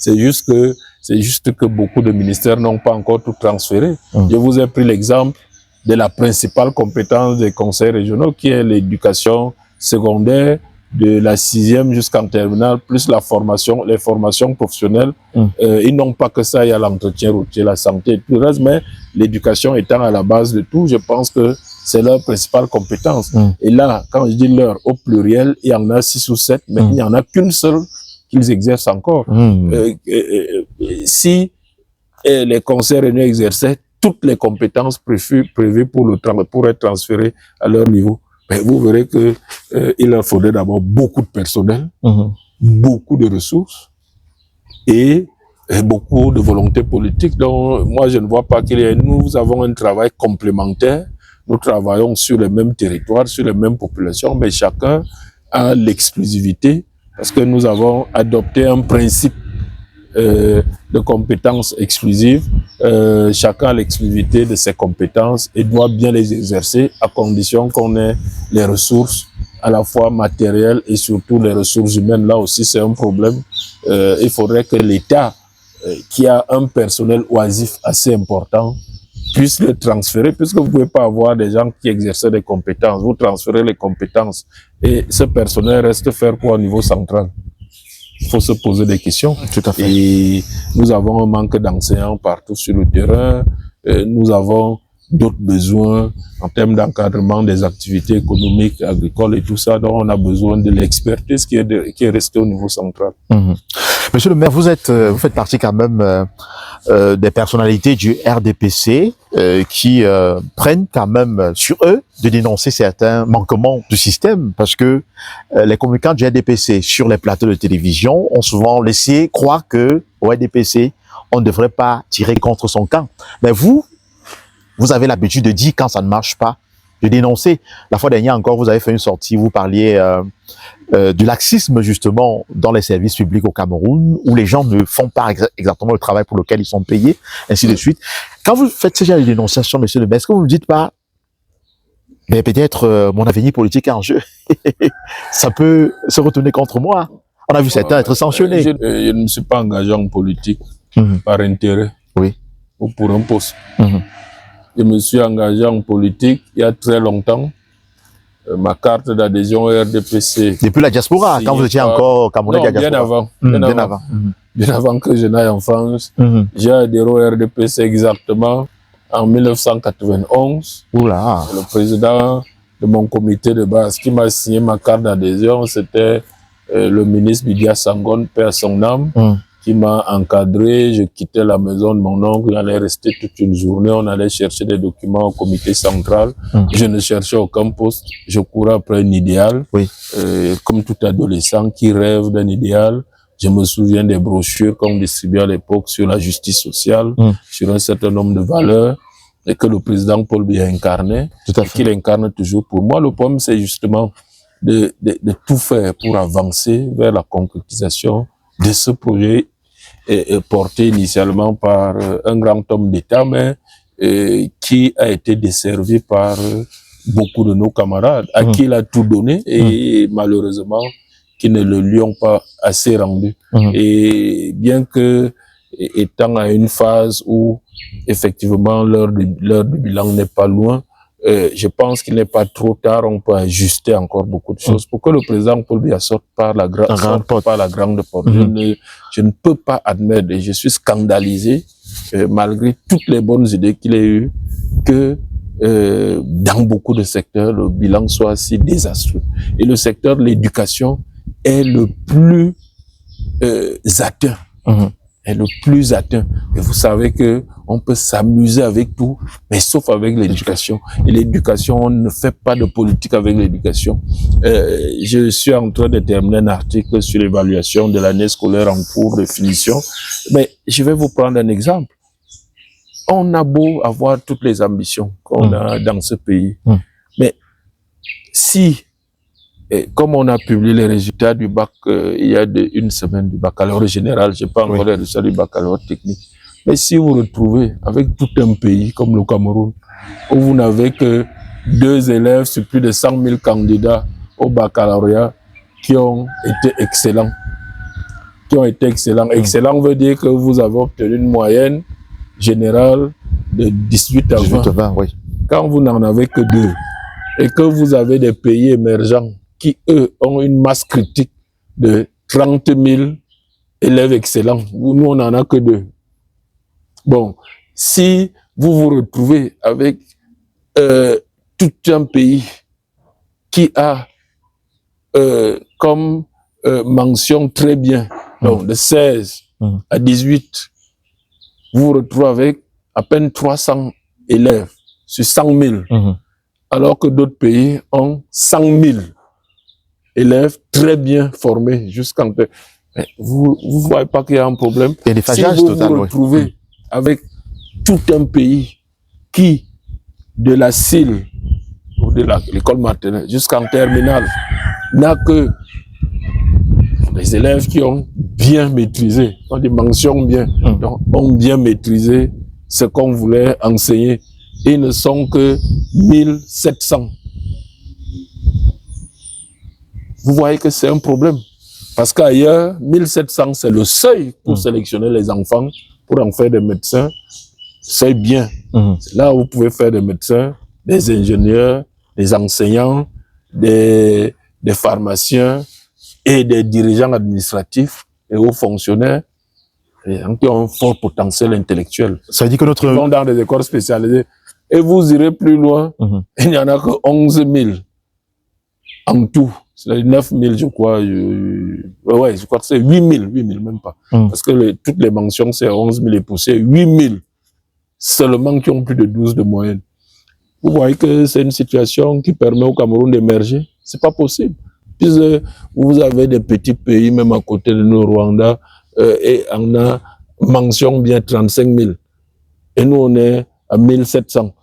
C'est juste que beaucoup de ministères n'ont pas encore tout transféré. Je vous ai pris l'exemple de la principale compétence des conseils régionaux, qui est l'éducation secondaire, de la 6e jusqu'en terminale, plus les formations professionnelles. Ils n'ont pas que ça, il y a l'entretien routier, la santé et tout le reste, mais l'éducation étant à la base de tout, je pense que c'est leur principale compétence. Et là, quand je dis leur au pluriel, il y en a 6 ou 7, mais il n'y en a qu'une seule qu'ils exercent encore. Si les conseils régionaux exerçaient toutes les compétences prévues pour être transférées à leur niveau, ben vous verrez que il leur faudrait d'abord beaucoup de personnel, beaucoup de ressources et beaucoup de volonté politique. Donc, moi, je ne vois pas qu'il y ait... Nous avons un travail complémentaire. Nous travaillons sur les mêmes territoires, sur les mêmes populations, mais chacun a l'exclusivité parce que nous avons adopté un principe de compétences exclusives. Chacun a l'exclusivité de ses compétences et doit bien les exercer à condition qu'on ait les ressources à la fois matérielles et surtout les ressources humaines. Là aussi, c'est un problème. Il faudrait que l'État, qui a un personnel oisif assez important, puisse le transférer, puisque vous ne pouvez pas avoir des gens qui exercent des compétences. Vous transférez les compétences et ce personnel reste faire quoi au niveau central? Il faut se poser des questions. Tout à fait. Et nous avons un manque d'enseignants partout sur le terrain. Nous avons d'autres besoins en termes d'encadrement des activités économiques, agricoles et tout ça. Donc, on a besoin de l'expertise qui est restée au niveau central. Monsieur le maire, vous faites partie quand même des personnalités du RDPC qui prennent quand même sur eux de dénoncer certains manquements du système parce que les communicants du RDPC sur les plateaux de télévision ont souvent laissé croire que au RDPC, on ne devrait pas tirer contre son camp. Mais vous avez l'habitude de dire quand ça ne marche pas, de dénoncer. La fois dernière encore, vous avez fait une sortie, vous parliez du laxisme justement dans les services publics au Cameroun, où les gens ne font pas exactement le travail pour lequel ils sont payés, ainsi de suite. Quand vous faites ce genre de dénonciation, monsieur le maire, est-ce que vous ne dites pas, mais peut-être mon avenir politique est en jeu, ça peut se retourner contre moi? On a vu certains être sanctionnés. Je ne me suis pas engagé en politique par intérêt ou pour un poste. Je me suis engagé en politique il y a très longtemps. Ma carte d'adhésion au RDPC. Depuis la diaspora, quand vous étiez encore Camerounais de la diaspora. Bien avant que je n'aille en France. J'ai adhéré au RDPC exactement en 1991. Oula. Le président de mon comité de base qui m'a signé ma carte d'adhésion, c'était le ministre Bidia Sangon, paix à son âme, qui m'a encadré. Je quittais la maison de mon oncle, j'allais rester toute une journée, on allait chercher des documents au comité central. Je ne cherchais aucun poste, je courais après un idéal, comme tout adolescent qui rêve d'un idéal. Je me souviens des brochures qu'on distribuait à l'époque sur la justice sociale, sur un certain nombre de valeurs, et que le président Paul Biya incarnait, et qu'il incarne toujours pour moi. Le problème, c'est justement de tout faire pour avancer vers la concrétisation de ce projet porté initialement par un grand homme d'État, mais qui a été desservi par beaucoup de nos camarades, à qui il a tout donné et malheureusement qui ne le lui ont pas assez rendu. Et bien que, étant à une phase où effectivement l'heure du bilan n'est pas loin, je pense qu'il n'est pas trop tard, on peut ajuster encore beaucoup de choses pour que le président Paul Biya sorte par la grande porte. Je ne peux pas admettre, et je suis scandalisé, malgré toutes les bonnes idées qu'il ait eues, que dans beaucoup de secteurs, le bilan soit si désastreux. Et le secteur de l'éducation est le plus atteint. Est le plus atteint. Et vous savez que on peut s'amuser avec tout, mais sauf avec l'éducation. Et l'éducation, on ne fait pas de politique avec l'éducation. Je suis en train de terminer un article sur l'évaluation de l'année scolaire en cours de finition. Mais je vais vous prendre un exemple. On a beau avoir toutes les ambitions qu'on a dans ce pays, mais si comme on a publié les résultats du bac il y a une semaine du baccalauréat général, je n'ai pas encore les résultats du baccalauréat technique. Mais si vous retrouvez avec tout un pays comme le Cameroun, où vous n'avez que 2 élèves sur plus de 100 000 candidats au baccalauréat qui ont été excellents. Excellent veut dire que vous avez obtenu une moyenne générale de 18 à 20. Quand vous n'en avez que 2 et que vous avez des pays émergents qui, eux, ont une masse critique de 30 000 élèves excellents. Nous, on n'en a que 2. Bon, si vous vous retrouvez avec tout un pays qui a comme mention très bien Donc, de 16 à 18, vous vous retrouvez avec à peine 300 élèves sur 100 000, alors que d'autres pays ont 100 000 élèves très bien formés jusqu'en... Vous ne voyez pas qu'il y a un problème? Il y a des phasages si vous total, vous retrouvez avec tout un pays qui, de la CIL, ou de l'école maternelle jusqu'en terminale, n'a que les élèves qui ont bien maîtrisé, ont des mentions bien, donc ont bien maîtrisé ce qu'on voulait enseigner. Ils ne sont que 1700. Vous voyez que c'est un problème. Parce qu'ailleurs, 1700, c'est le seuil pour sélectionner les enfants, pour en faire des médecins. C'est bien. C'est là où vous pouvez faire des médecins, des ingénieurs, des enseignants, des pharmaciens et des dirigeants administratifs et hauts fonctionnaires qui ont un fort potentiel intellectuel. Ça veut dire que notre... Ils vont dans des écoles spécialisées. Et vous irez plus loin, il n'y en a que 11 000 en tout. C'est 9 000, je crois. Ouais, je crois que c'est 8 000, même pas. Parce que toutes les mentions, c'est 11 000 et poussées. 8 000 seulement qui ont plus de 12 de moyenne. Vous voyez que c'est une situation qui permet au Cameroun d'émerger. C'est pas possible. Puis vous avez des petits pays, même à côté de nous, Rwanda, et on a mention bien 35 000. Et nous, on est à 1700.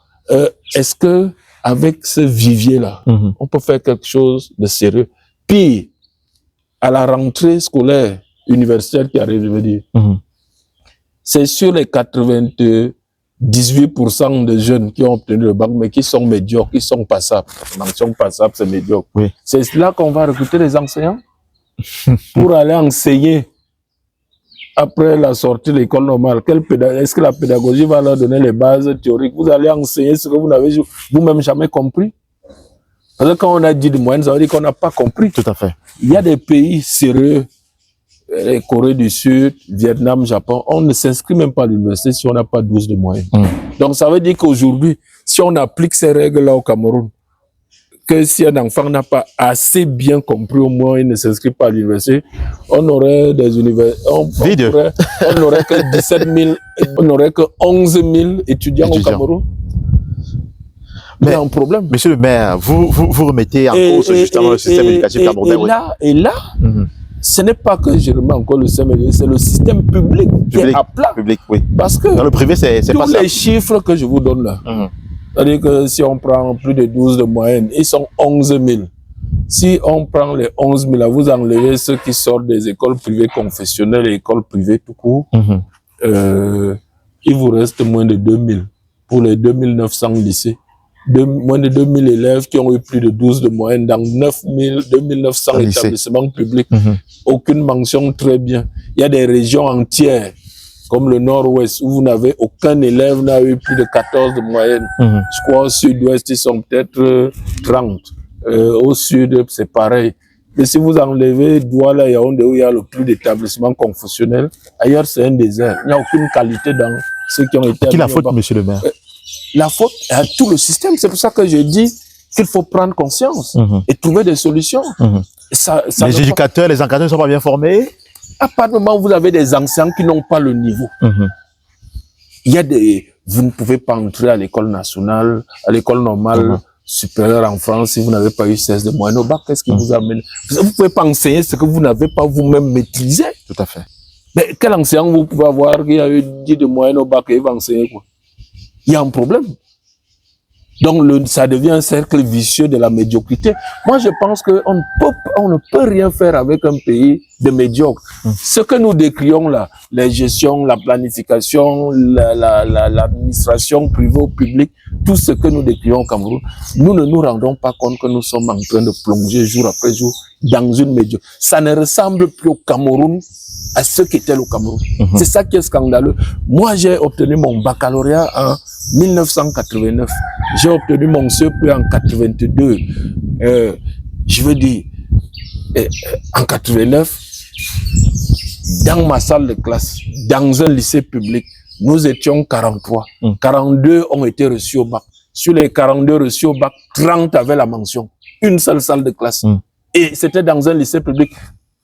Est-ce que avec ce vivier-là, on peut faire quelque chose de sérieux? Puis, à la rentrée scolaire universitaire qui arrive, je veux dire, c'est sur les 98% de jeunes qui ont obtenu le bac, mais qui sont médiocres, qui sont passables. Mention passable, c'est médiocre. Oui. C'est là qu'on va recruter les enseignants pour aller enseigner après la sortie de l'école normale. Est-ce que la pédagogie va leur donner les bases théoriques? Vous allez enseigner ce que vous n'avez vous-même jamais compris. Parce que quand on a dit de moyenne, ça veut dire qu'on n'a pas compris. Tout à fait. Il y a des pays sérieux, les Corée du Sud, Vietnam, Japon, on ne s'inscrit même pas à l'université si on n'a pas 12 de moyenne. Donc ça veut dire qu'aujourd'hui, si on applique ces règles-là au Cameroun, que si un enfant n'a pas assez bien compris, au moins il ne s'inscrit pas à l'université, on aurait des universités, on aurait que 17 000, on aurait que 11 000 étudiants au Cameroun. Mais un problème. Monsieur le maire, vous remettez en cause justement le système éducatif camerounais. Et là, ce n'est pas que je remets encore le système éducatif, c'est le système public qui est à plat. Public, oui. Parce que dans le privé, c'est pas ça. Tous les chiffres que je vous donne là, c'est-à-dire que si on prend plus de 12 de moyenne, ils sont 11 000. Si on prend les 11 000, là, vous enlevez ceux qui sortent des écoles privées confessionnelles et écoles privées tout court, il vous reste moins de 2 000 pour les 2 900 lycées. Moins de 2 000 élèves qui ont eu plus de 12 de moyenne dans 2 900 établissements publics. Aucune mention, très bien. Il y a des régions entières, comme le nord-ouest, où vous n'avez aucun élève n'a eu plus de 14 de moyenne. Je crois au sud-ouest, ils sont peut-être 30. Au sud, c'est pareil. Mais si vous enlevez Douala et Yaoundé, où il y a le plus d'établissements confessionnels, ailleurs c'est un désert. Il n'y a aucune qualité dans ceux qui ont été... Qui la faute, monsieur le maire? La faute est à tout le système. C'est pour ça que je dis qu'il faut prendre conscience et trouver des solutions. Les éducateurs, les encadreurs ne sont pas bien formés. À partir du moment où vous avez des enseignants qui n'ont pas le niveau, il y a vous ne pouvez pas entrer à l'école nationale, à l'école normale supérieure en France si vous n'avez pas eu 16 de moyenne au bac. Qu'est-ce qui vous amène? Vous ne pouvez pas enseigner ce que vous n'avez pas vous-même maîtrisé. Tout à fait. Mais quel enseignant vous pouvez avoir qui a eu 10 de moyenne au bac et il va enseigner quoi? Il y a un problème. Donc, ça devient un cercle vicieux de la médiocrité. Moi, je pense qu'on ne peut rien faire avec un pays de médiocre. Ce que nous décrions là, les gestions, la planification, l'administration privée ou publique, tout ce que nous décrions au Cameroun, nous ne nous rendons pas compte que nous sommes en train de plonger jour après jour dans une médiocrité. Ça ne ressemble plus au Cameroun à ce qu'était le Cameroun. C'est ça qui est scandaleux. Moi, j'ai obtenu mon baccalauréat en 1989. J'ai obtenu mon CEP en 82. Je veux dire, en 89, dans ma salle de classe, dans un lycée public, nous étions 43. 42 ont été reçus au bac. Sur les 42 reçus au bac, 30 avaient la mention. Une seule salle de classe. Et c'était dans un lycée public.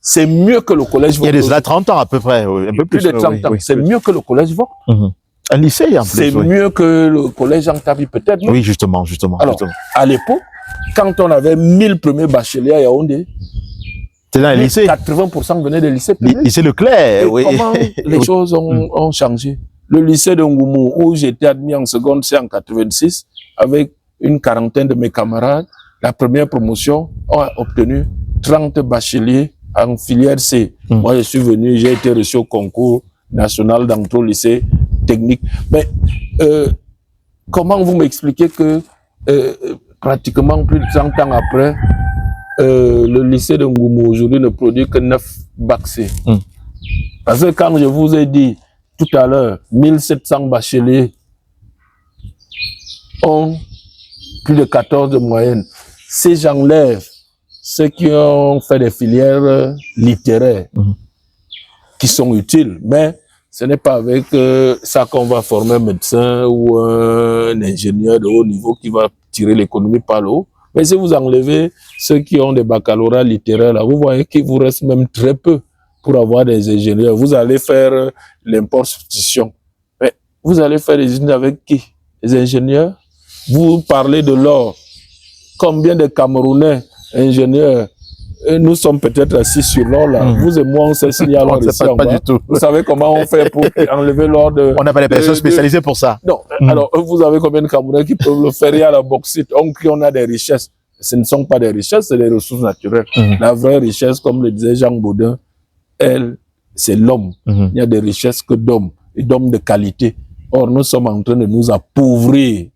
c'est mieux que le collège Il y a de cela 30 ans à peu près, un peu plus de 30 ans. C'est mieux que le collège Vogt. Un lycée en plus. C'est mieux que le collège Antabi peut-être. Oui, justement. Alors, à l'époque, quand on avait 1000 premiers bacheliers à Yaoundé, c'est dans les lycées. 80% venaient des lycées publics. Lycée Leclerc, oui. Comment les choses ont changé? Le lycée de Ngoumou, où j'étais admis en seconde, c'est en 86, avec une quarantaine de mes camarades. La première promotion, on a obtenu 30 bacheliers en filière C. Moi, je suis venu, j'ai été reçu au concours national dans tout lycée technique. Mais comment vous m'expliquez que pratiquement plus de 30 ans après, le lycée de Ngoumou aujourd'hui ne produit que 9 bacs C? Parce que quand je vous ai dit tout à l'heure, 1700 bacheliers ont plus de 14 de moyenne. Si j'enlève ceux qui ont fait des filières littéraires, qui sont utiles, mais ce n'est pas avec ça qu'on va former un médecin ou un ingénieur de haut niveau qui va tirer l'économie par le haut. Mais si vous enlevez ceux qui ont des baccalauréats littéraires, là, vous voyez qu'il vous reste même très peu pour avoir des ingénieurs. Vous allez faire l'import-substitution. Mais vous allez faire des usines avec qui? Les ingénieurs? Vous parlez de l'or. Combien de Camerounais ingénieurs? Nous sommes peut-être assis sur l'or là. Vous et moi, on sait s'il y a l'or ici en bas. Du tout. Vous savez comment on fait pour enlever l'or de... On n'a pas les personnes spécialisées pour ça. Non. Alors, vous avez combien de Camerounais qui peuvent le faire? Il y a la bauxite. On a des richesses. Ce ne sont pas des richesses, c'est des ressources naturelles. La vraie richesse, comme le disait Jean Baudin, elle, c'est l'homme. Il y a des richesses que d'hommes, et d'hommes de qualité. Or, nous sommes en train de nous appauvrir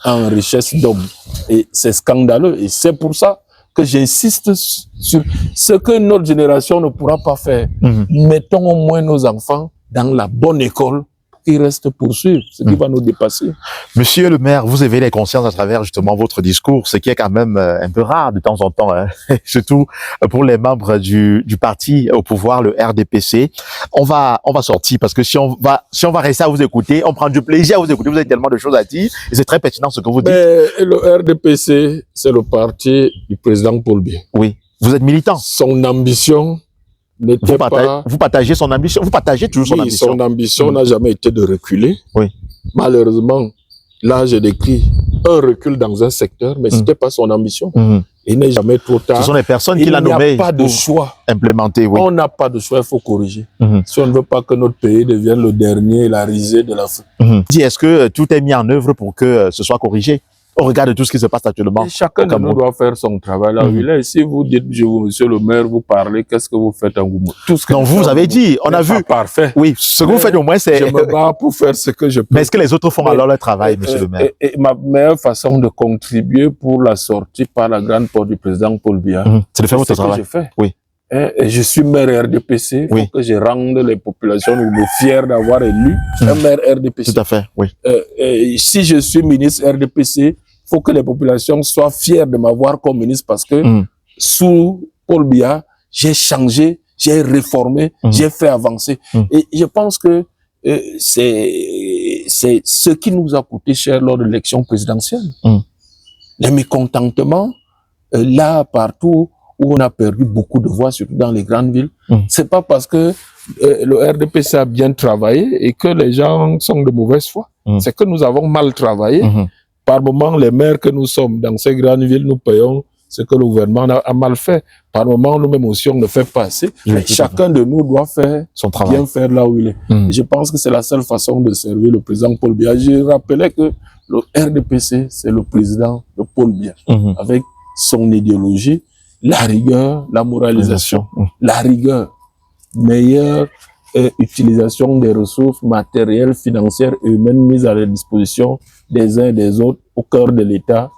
en richesse d'hommes. Et c'est scandaleux. Et c'est pour ça que j'insiste sur ce que notre génération ne pourra pas faire. Mettons au moins nos enfants dans la bonne école qui reste poursuivre, ce qui va nous dépasser. Monsieur le maire, vous éveillez les consciences à travers justement votre discours, ce qui est quand même un peu rare de temps en temps, hein. Surtout pour les membres du parti au pouvoir, le RDPC. On va sortir parce que si on va rester à vous écouter, on prend du plaisir à vous écouter, vous avez tellement de choses à dire et c'est très pertinent ce que vous dites. Mais le RDPC, c'est le parti du président Paul Biya. Oui, vous êtes militant. Son ambition vous partagez son ambition, vous partagez toujours son ambition. Son ambition n'a jamais été de reculer. Oui. Malheureusement, là, j'ai décrit un recul dans un secteur, mais c'était pas son ambition. Il n'est jamais trop tard. Ce sont les personnes qui l'ont nommé. Il n'y a pas de choix. Implémenter, oui. On n'a pas de choix, il faut corriger. Si on ne veut pas que notre pays devienne le dernier, la risée de l'Afrique. Est-ce que tout est mis en œuvre pour que ce soit corrigé? Au regard de tout ce qui se passe actuellement. Et chacun de nous doit faire son travail là où il est. Si vous dites, monsieur le maire, vous parlez, qu'est-ce que vous faites en Ngoumou? Tout ce que non, vous avez dit, on a vu. Parfait. Oui, ce que vous faites au moins, c'est... Je me bats pour faire ce que je peux. Mais est-ce que les autres font alors leur travail, monsieur le maire? Et ma meilleure façon de contribuer pour la sortie par la grande porte du président Paul Biya, c'est de faire votre travail. Que je fais. Oui. Et je suis maire RDPC, il faut que je rende les populations fiers d'avoir élu un maire RDPC. Tout à fait, oui. Et si je suis ministre RDPC, il faut que les populations soient fières de m'avoir comme ministre parce que sous Paul Biya, j'ai changé, j'ai réformé, j'ai fait avancer. Et je pense que c'est ce qui nous a coûté cher lors de l'élection présidentielle. Les mécontentements, là, partout où on a perdu beaucoup de voix, surtout dans les grandes villes, c'est pas parce que le RDPC a bien travaillé et que les gens sont de mauvaise foi. C'est que nous avons mal travaillé. Par moment, les maires que nous sommes dans ces grandes villes, nous payons ce que le gouvernement a mal fait. Par moment, nous-mêmes aussi, on ne fait pas assez. Mais chacun de nous doit faire son travail, bien faire là où il est. Je pense que c'est la seule façon de servir le président Paul Biya. Je rappelais que le RDPC, c'est le président de Paul Biya, avec son idéologie, la rigueur, la moralisation, la rigueur, meilleure utilisation des ressources matérielles, financières et humaines mises à la disposition des uns et des autres au cœur de l'État,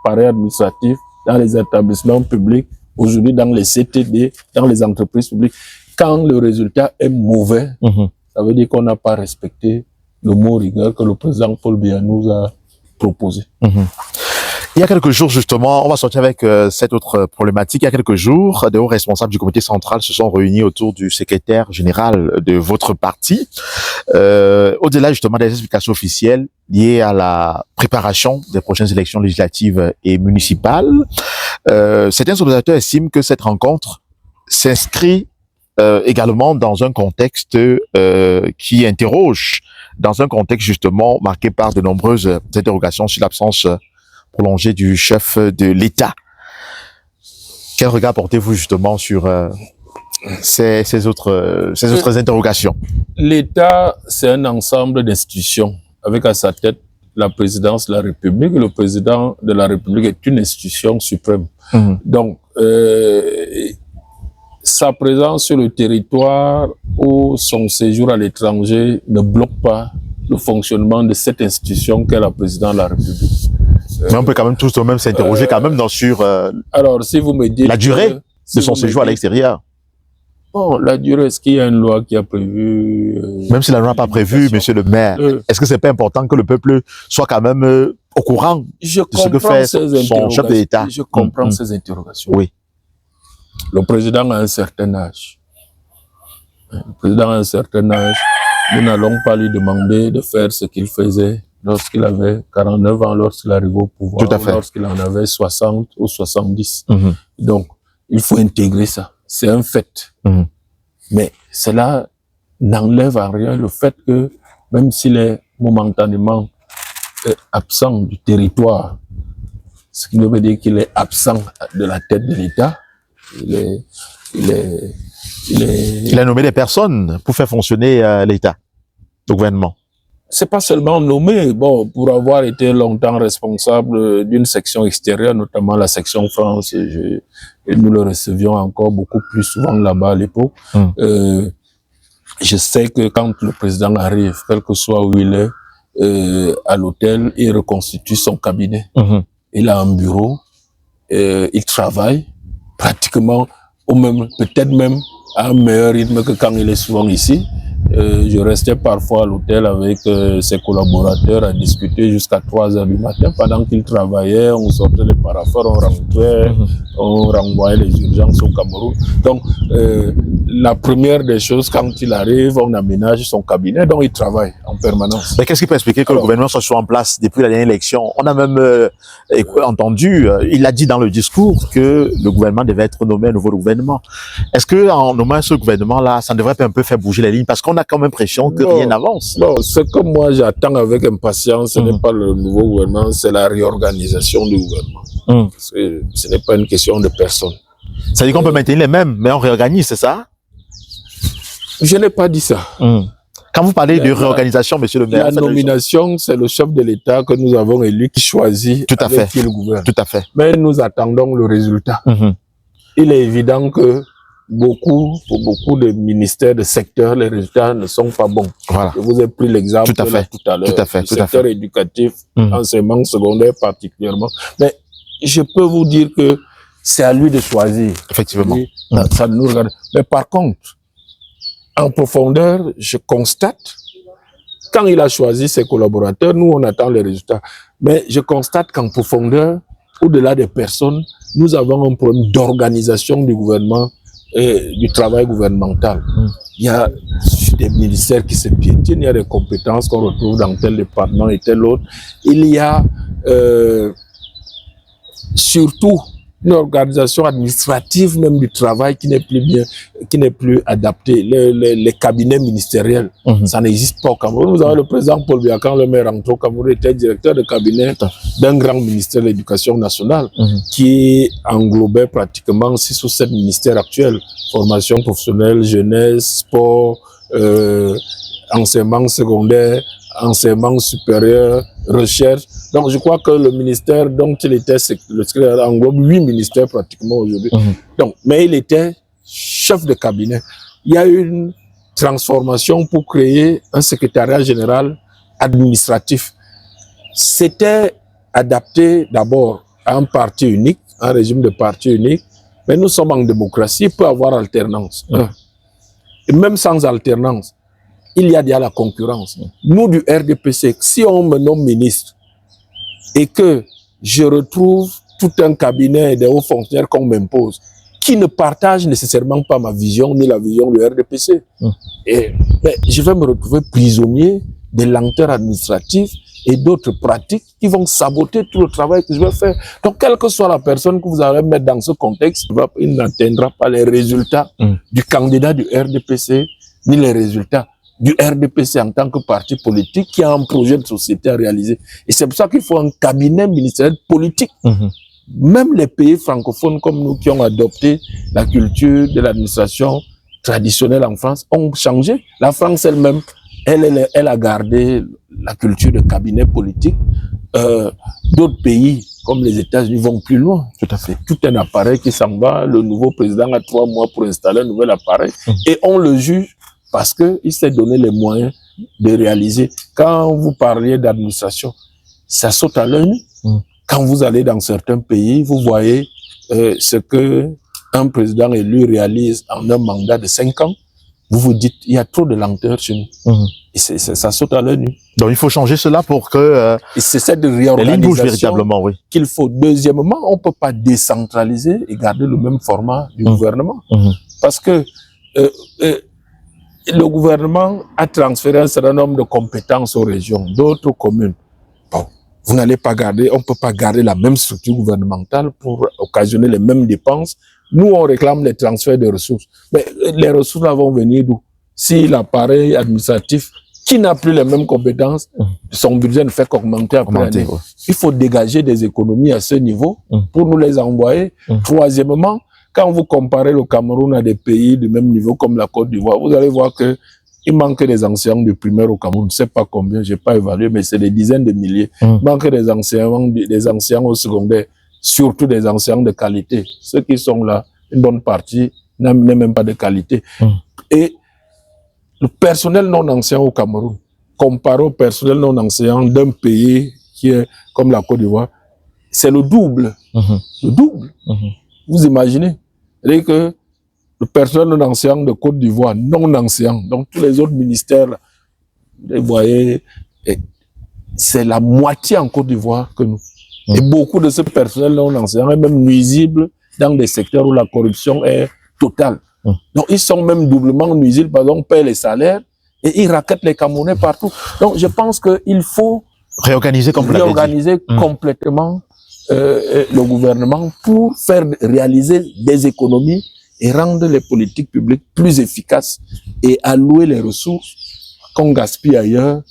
appareil administratif, dans les établissements publics, aujourd'hui dans les CTD, dans les entreprises publiques. Quand le résultat est mauvais, ça veut dire qu'on n'a pas respecté le mot rigueur que le président Paul Biya nous a proposé. Il y a quelques jours, justement, on va sortir avec cette autre problématique. Il y a quelques jours, des hauts responsables du comité central se sont réunis autour du secrétaire général de votre parti. Au-delà, justement, des explications officielles liées à la préparation des prochaines élections législatives et municipales, certains observateurs estiment que cette rencontre s'inscrit également dans un contexte qui interroge, dans un contexte justement marqué par de nombreuses interrogations sur l'absence prolongée du chef de l'État. Quel regard portez-vous justement sur ces autres interrogations? L'État, c'est un ensemble d'institutions avec à sa tête la présidence de la République. Le président de la République est une institution suprême. Donc, sa présence sur le territoire ou son séjour à l'étranger ne bloque pas le fonctionnement de cette institution qu'est la présidence de la République. Mais on peut quand même tous même s'interroger quand même sur alors, si vous me dites la durée de son séjour à l'extérieur. Bon, la durée, est-ce qu'il y a une loi qui a prévu... même si la loi n'a pas prévu, monsieur le maire, est-ce que c'est pas important que le peuple soit quand même au courant de ce que fait son chef de l'État? Je comprends ces interrogations. Oui. Le président a un certain âge. Le président a un certain âge. Nous n'allons pas lui demander de faire ce qu'il faisait lorsqu'il avait 49 ans, lorsqu'il arrivait au pouvoir, tout à fait, lorsqu'il en avait 60 ou 70. Donc, il faut intégrer ça. C'est un fait. Mais cela n'enlève en rien le fait que, même s'il est momentanément absent du territoire, ce qui veut dire qu'il est absent de la tête de l'État, il a nommé des personnes pour faire fonctionner l'État, le gouvernement. C'est pas seulement nommé, bon, pour avoir été longtemps responsable d'une section extérieure, notamment la section France, et nous le recevions encore beaucoup plus souvent là-bas à l'époque. Je sais que quand le président arrive, quel que soit où il est, à l'hôtel, il reconstitue son cabinet. Il a un bureau, il travaille pratiquement au même, peut-être même à un meilleur rythme que quand il est souvent ici. Je restais parfois à l'hôtel avec ses collaborateurs à discuter jusqu'à 3 heures du matin. Pendant qu'il travaillait, on sortait les paraphores, on rentrait, on renvoyait les urgences au Cameroun. Donc, la première des choses, quand il arrive, on aménage son cabinet, donc il travaille en permanence. Mais qu'est-ce qui peut expliquer que le gouvernement soit en place depuis la dernière élection? On a même entendu, il a dit dans le discours que le gouvernement devait être nommé un nouveau gouvernement. Est-ce que en nommant ce gouvernement-là, ça ne devrait pas un peu faire bouger les lignes? Parce qu'on a comme impression que rien n'avance. Non, ce que moi j'attends avec impatience, ce n'est pas le nouveau gouvernement, c'est la réorganisation du gouvernement. Ce n'est pas une question de personne. Ça dit qu'on peut maintenir les mêmes, mais on réorganise, c'est ça? Je n'ai pas dit ça. Quand vous parlez de réorganisation, monsieur le maire... La nomination, c'est le chef de l'État que nous avons élu qui choisit qui le gouverne. Tout à fait. Mais nous attendons le résultat. Il est évident que pour beaucoup de ministères, de secteurs, les résultats ne sont pas bons. Voilà. Je vous ai pris l'exemple tout à l'heure. Le secteur éducatif, enseignement secondaire particulièrement. Mais je peux vous dire que c'est à lui de choisir. Effectivement. Lui, ça nous regarde. Mais par contre, en profondeur, je constate, quand il a choisi ses collaborateurs, nous on attend les résultats. Mais je constate qu'en profondeur, au-delà des personnes, nous avons un problème d'organisation du gouvernement et du travail gouvernemental. Il y a des ministères qui se piétinent, il y a des compétences qu'on retrouve dans tel département et tel autre. Il y a surtout une organisation administrative même du travail qui n'est plus bien, qui n'est plus adaptée. Les cabinets ministériels, ça n'existe pas au Cameroun. Vous avez le président Paul Biya, quand le maire rentre au Cameroun, était directeur de cabinet d'un grand ministère de l'Éducation nationale qui englobait pratiquement 6 ou 7 ministères actuels. Formation professionnelle, jeunesse, sport, enseignement secondaire, enseignement supérieur, recherche. Donc, je crois que le ministère dont il était, le secrétaire englobe 8 ministères pratiquement aujourd'hui. Donc, mais il était chef de cabinet. Il y a eu une transformation pour créer un secrétariat général administratif. C'était adapté d'abord à un parti unique, un régime de parti unique, mais nous sommes en démocratie, il peut y avoir alternance. Et même sans alternance, il y a déjà la concurrence. Nous, du RDPC, si on me nomme ministre et que je retrouve tout un cabinet des hauts fonctionnaires qu'on m'impose, qui ne partagent nécessairement pas ma vision ni la vision du RDPC, mais je vais me retrouver prisonnier des lenteurs administratives et d'autres pratiques qui vont saboter tout le travail que je vais faire. Donc, quelle que soit la personne que vous allez mettre dans ce contexte, il n'atteindra pas les résultats du candidat du RDPC, ni les résultats du RDPC en tant que parti politique qui a un projet de société à réaliser. Et c'est pour ça qu'il faut un cabinet ministériel politique. Même les pays francophones comme nous qui ont adopté la culture de l'administration traditionnelle en France ont changé. La France elle-même, elle a gardé la culture de cabinet politique. D'autres pays comme les États-Unis vont plus loin. Tout à fait. Tout un appareil qui s'en va, le nouveau président a 3 mois pour installer un nouvel appareil et on le juge parce qu'il s'est donné les moyens de réaliser. Quand vous parliez d'administration, ça saute à l'œil. Quand vous allez dans certains pays, vous voyez ce que un président élu réalise en un mandat de 5 ans. Vous vous dites, il y a trop de lenteur chez nous. Et ça saute à l'œil nu. Donc il faut changer cela pour que et c'est cette les lignes bougent réorganisation véritablement, oui. qu'il faut. Deuxièmement, on peut pas décentraliser et garder le même format du gouvernement. Parce que le gouvernement a transféré un certain nombre de compétences aux régions, d'autres aux communes. Bon, vous n'allez pas garder, on peut pas garder la même structure gouvernementale pour occasionner les mêmes dépenses. Nous, on réclame les transferts de ressources. Mais les ressources là vont venir d'où? Si l'appareil administratif, qui n'a plus les mêmes compétences, son budget ne fait qu'augmenter après l'année. Ouais. Il faut dégager des économies à ce niveau pour nous les envoyer. Troisièmement, quand vous comparez le Cameroun à des pays du même niveau comme la Côte d'Ivoire, vous allez voir que il manque des enseignants du primaire au Cameroun. Je ne sais pas combien, j'ai pas évalué, mais c'est des dizaines de milliers. Il manque des enseignants au secondaire, surtout des enseignants de qualité. Ceux qui sont là, une bonne partie, n'est même pas de qualité. Et le personnel non enseignant au Cameroun, comparé au personnel non enseignant d'un pays qui est comme la Côte d'Ivoire, c'est le double. Le double. Vous imaginez? C'est-à-dire que le personnel non enseignant de Côte d'Ivoire, non enseignant, donc tous les autres ministères, là, vous voyez, c'est la moitié en Côte d'Ivoire que nous. Et beaucoup de ce personnel non enseignant est même nuisible dans des secteurs où la corruption est totale. Donc ils sont même doublement nuisibles, parce qu'on paie les salaires et ils raquettent les Camerounais partout. Donc je pense qu'il faut réorganiser, comme complètement le gouvernement pour faire réaliser des économies et rendre les politiques publiques plus efficaces et allouer les ressources qu'on gaspille ailleurs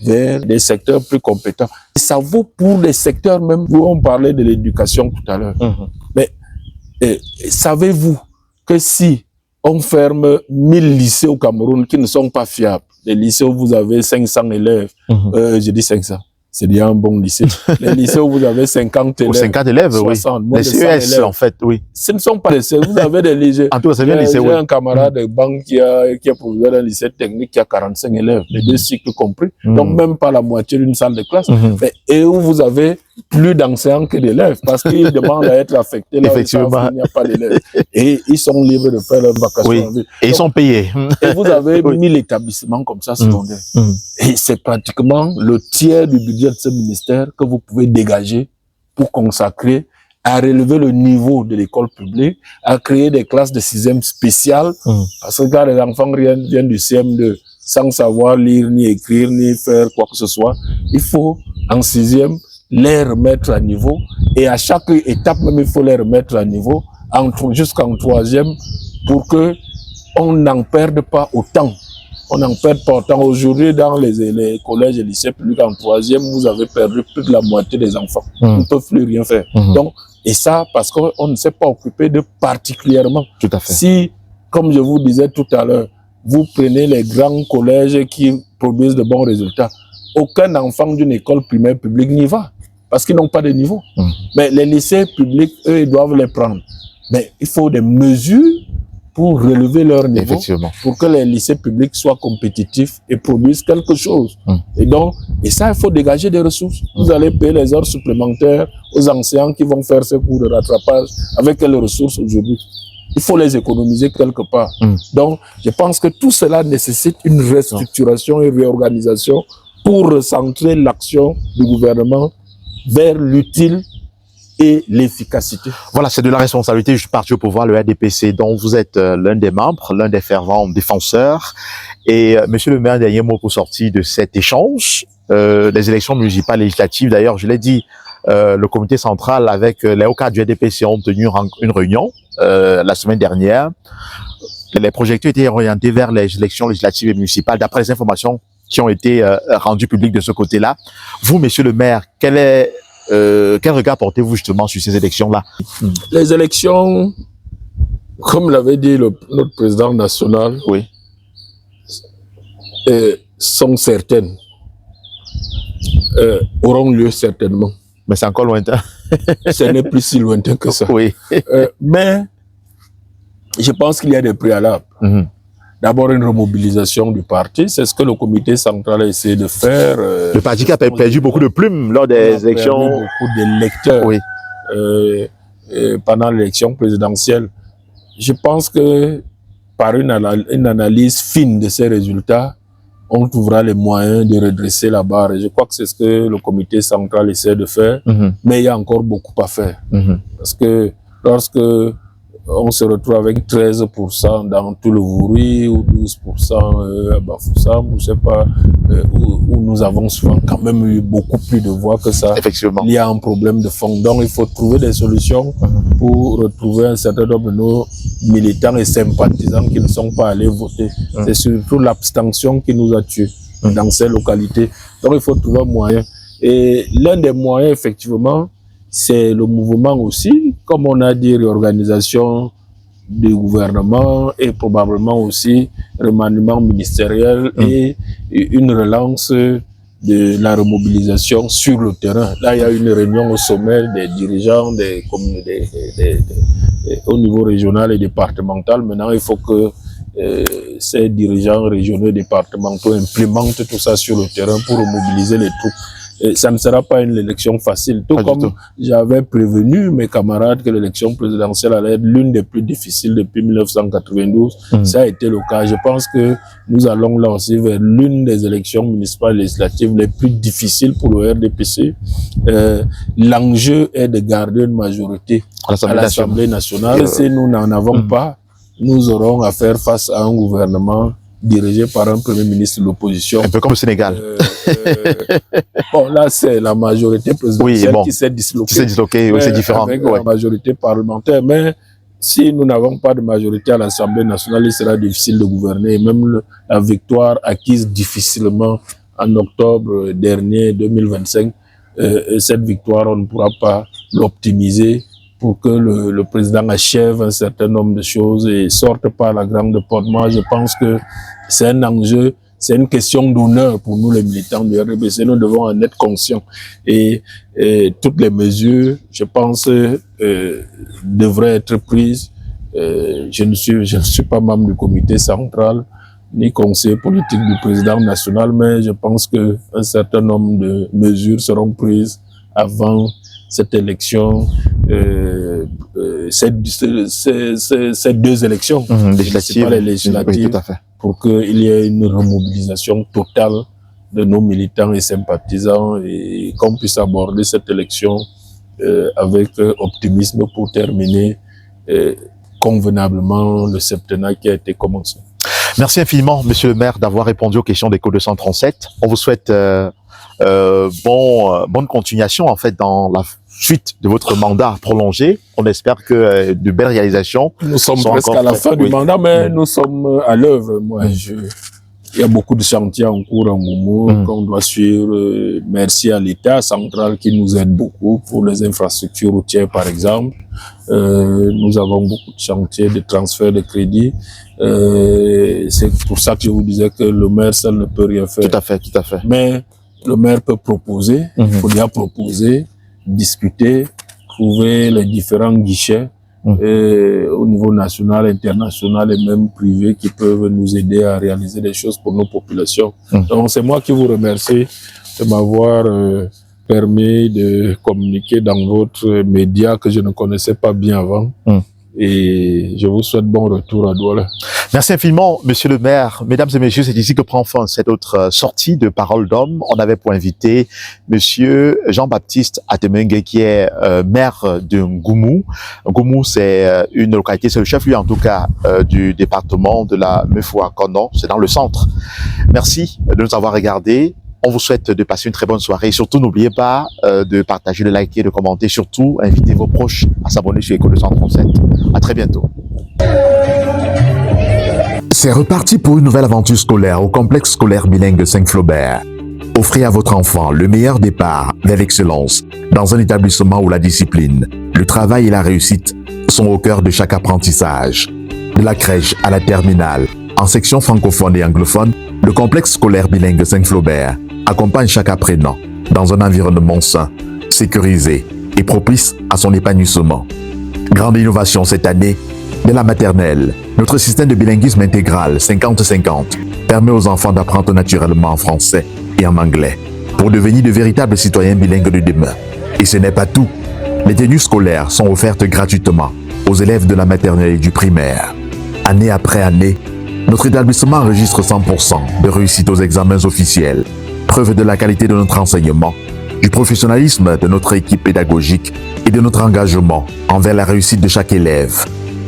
vers des secteurs plus compétents. Et ça vaut pour les secteurs même où on parlait de l'éducation tout à l'heure. Mais savez-vous que si on ferme 1000 lycées au Cameroun qui ne sont pas fiables, les lycées où vous avez 500 élèves, je dis 500, c'est déjà un bon lycée. Les lycées où vous avez 50 élèves, 50 élèves, 60, oui. Moins Les de 100 CES, élèves. en fait, oui. Ce ne sont pas les lycées. Vous avez des lycées. En tout cas, c'est bien lycée, oui. J'ai un camarade de banque qui est proviseur d'un lycée technique qui a 45 élèves, les 2 cycles compris. Donc, même pas la moitié d'une salle de classe. Et où vous avez plus d'enseignants que d'élèves, parce qu'ils demandent à être affectés là où il n'y a pas d'élèves. Et ils sont libres de faire leurs vacations en ville. Et ils sont payés. Et vous avez 1000 établissements comme ça secondaires. Et c'est pratiquement le tiers du budget de ce ministère que vous pouvez dégager pour consacrer à relever le niveau de l'école publique, à créer des classes de 6e spéciales, parce que quand les enfants viennent du CM2 sans savoir lire, ni écrire, ni faire quoi que ce soit, il faut, en 6e, les remettre à niveau, et à chaque étape même, il faut les remettre à niveau, jusqu'en 3e, pour que on n'en perde pas autant. On n'en perd pas autant. Aujourd'hui, dans les collèges et lycées publics en 3e, vous avez perdu plus de la moitié des enfants. Ils ne peuvent plus rien faire. Donc, et ça, parce qu'on ne s'est pas occupé de particulièrement. Tout à fait. Si, comme je vous disais tout à l'heure, vous prenez les grands collèges qui produisent de bons résultats, aucun enfant d'une école primaire publique n'y va, parce qu'ils n'ont pas de niveau. Mais les lycées publics, eux, ils doivent les prendre. Mais il faut des mesures pour relever leur niveau, pour que les lycées publics soient compétitifs et produisent quelque chose. Et donc, et ça, il faut dégager des ressources. Vous allez payer les heures supplémentaires aux enseignants qui vont faire ce cours de rattrapage avec quelles ressources aujourd'hui. Il faut les économiser quelque part. Donc, je pense que tout cela nécessite une restructuration et réorganisation pour recentrer l'action du gouvernement vers l'utile et l'efficacité. Voilà, c'est de la responsabilité du parti au pouvoir, le RDPC, dont vous êtes l'un des membres, l'un des fervents défenseurs. Et monsieur le maire, dernier mot pour sortir de cet échange. Les élections municipales législatives, d'ailleurs, je l'ai dit, le comité central avec les hauts cadres du RDPC ont tenu une réunion la semaine dernière. Les projecteurs étaient orientés vers les élections législatives et municipales, d'après les informations qui ont été rendues publiques de ce côté-là. Vous, monsieur le maire, quel regard portez-vous justement sur ces élections-là? Les élections, comme l'avait dit notre président national, oui, sont certaines, auront lieu certainement. Mais c'est encore lointain. Ce n'est plus si lointain que ça. Oui. Mais je pense qu'il y a des préalables. D'abord, une remobilisation du parti. C'est ce que le comité central a essayé de faire. Le parti qui a perdu beaucoup de plumes lors des élections. Beaucoup d'électeurs pendant l'élection présidentielle. Je pense que par une analyse fine de ces résultats, on trouvera les moyens de redresser la barre. Et je crois que c'est ce que le comité central essaie de faire. Mais il y a encore beaucoup à faire. Parce que lorsque on se retrouve avec 13% dans tout le Vouri ou 12% à Bafoussam, je sais pas, où nous avons souvent quand même eu beaucoup plus de voix que ça. Effectivement. Il y a un problème de fond. Donc il faut trouver des solutions pour retrouver un certain nombre de nos militants et sympathisants qui ne sont pas allés voter. C'est surtout l'abstention qui nous a tués dans ces localités. Donc il faut trouver un moyen. Et l'un des moyens, effectivement, c'est le mouvement aussi, comme on a dit, réorganisation du gouvernement et probablement aussi remaniement ministériel et une relance de la remobilisation sur le terrain. Là, il y a une réunion au sommet des dirigeants des communautés au niveau régional et départemental. Maintenant, il faut que ces dirigeants régionaux et départementaux implémentent tout ça sur le terrain pour remobiliser les troupes. Et ça ne sera pas une élection facile. Tout comme j'avais prévenu mes camarades que l'élection présidentielle allait être l'une des plus difficiles depuis 1992. Ça a été le cas. Je pense que nous allons là aussi vers l'une des élections municipales législatives les plus difficiles pour le RDPC. L'enjeu est de garder une majorité à l'Assemblée nationale. Si nous n'en avons pas, nous aurons à faire face à un gouvernement dirigé par un premier ministre de l'opposition. Un peu comme au Sénégal. Bon, là, c'est la majorité présidentielle qui s'est disloquée. Qui s'est disloquée, oui, c'est différent. Avec la majorité parlementaire. Mais si nous n'avons pas de majorité à l'Assemblée nationale, il sera difficile de gouverner. Même la victoire acquise difficilement en octobre dernier, 2025, cette victoire, on ne pourra pas l'optimiser pour que le président achève un certain nombre de choses et sorte par la grande porte. Moi, je pense que c'est un enjeu, c'est une question d'honneur pour nous les militants du RDPC. Nous devons en être conscients. Et toutes les mesures, je pense, devraient être prises. Je ne suis pas membre du comité central, ni conseiller politique du président national, mais je pense que un certain nombre de mesures seront prises avant cette élection, ces deux élections, législatives et législatives, oui, tout à fait. Pour qu'il y ait une remobilisation totale de nos militants et sympathisants et qu'on puisse aborder cette élection avec optimisme pour terminer convenablement le septennat qui a été commencé. Merci infiniment, monsieur le maire, d'avoir répondu aux questions d'Écho 237. On vous souhaite bonne continuation en fait dans la suite de votre mandat prolongé. On espère que de belles réalisations. Nous sommes presque à la fin du mandat, mais nous sommes à l'œuvre. Il y a beaucoup de chantiers en cours en Moumou qu'on doit suivre. Merci à l'État central qui nous aide beaucoup pour les infrastructures routières, par exemple. Nous avons beaucoup de chantiers de transfert de crédit. C'est pour ça que je vous disais que le maire seul ne peut rien faire. Tout à fait, tout à fait. Mais le maire peut proposer, il faut bien proposer, discuter, trouver les différents guichets au niveau national, international et même privé qui peuvent nous aider à réaliser des choses pour nos populations. Donc c'est moi qui vous remercie de m'avoir permis de communiquer dans votre média que je ne connaissais pas bien avant. Et je vous souhaite bon retour à Douala. Merci infiniment, Monsieur le maire. Mesdames et messieurs, c'est ici que prend fin cette autre sortie de Parole d'homme. On avait pour invité Monsieur Jean-Baptiste Atemengue, qui est maire de Ngoumou. Ngoumou, c'est une localité, c'est le chef-lieu en tout cas du département de la Mefouakono. C'est dans le centre. Merci de nous avoir regardés. On vous souhaite de passer une très bonne soirée. Et surtout, n'oubliez pas de partager, de liker, de commenter. Surtout, invitez vos proches à s'abonner sur Éco 237. À très bientôt. C'est reparti pour une nouvelle aventure scolaire au complexe scolaire bilingue Saint-Flaubert. Offrez à votre enfant le meilleur départ vers l'excellence dans un établissement où la discipline, le travail et la réussite sont au cœur de chaque apprentissage. De la crèche à la terminale, en section francophone et anglophone, le complexe scolaire bilingue Saint-Flaubert accompagne chaque apprenant dans un environnement sain, sécurisé et propice à son épanouissement. Grande innovation cette année, dès la maternelle, notre système de bilinguisme intégral 50-50 permet aux enfants d'apprendre naturellement en français et en anglais pour devenir de véritables citoyens bilingues de demain. Et ce n'est pas tout. Les tenues scolaires sont offertes gratuitement aux élèves de la maternelle et du primaire. Année après année, notre établissement enregistre 100% de réussite aux examens officiels, preuve de la qualité de notre enseignement, du professionnalisme de notre équipe pédagogique et de notre engagement envers la réussite de chaque élève.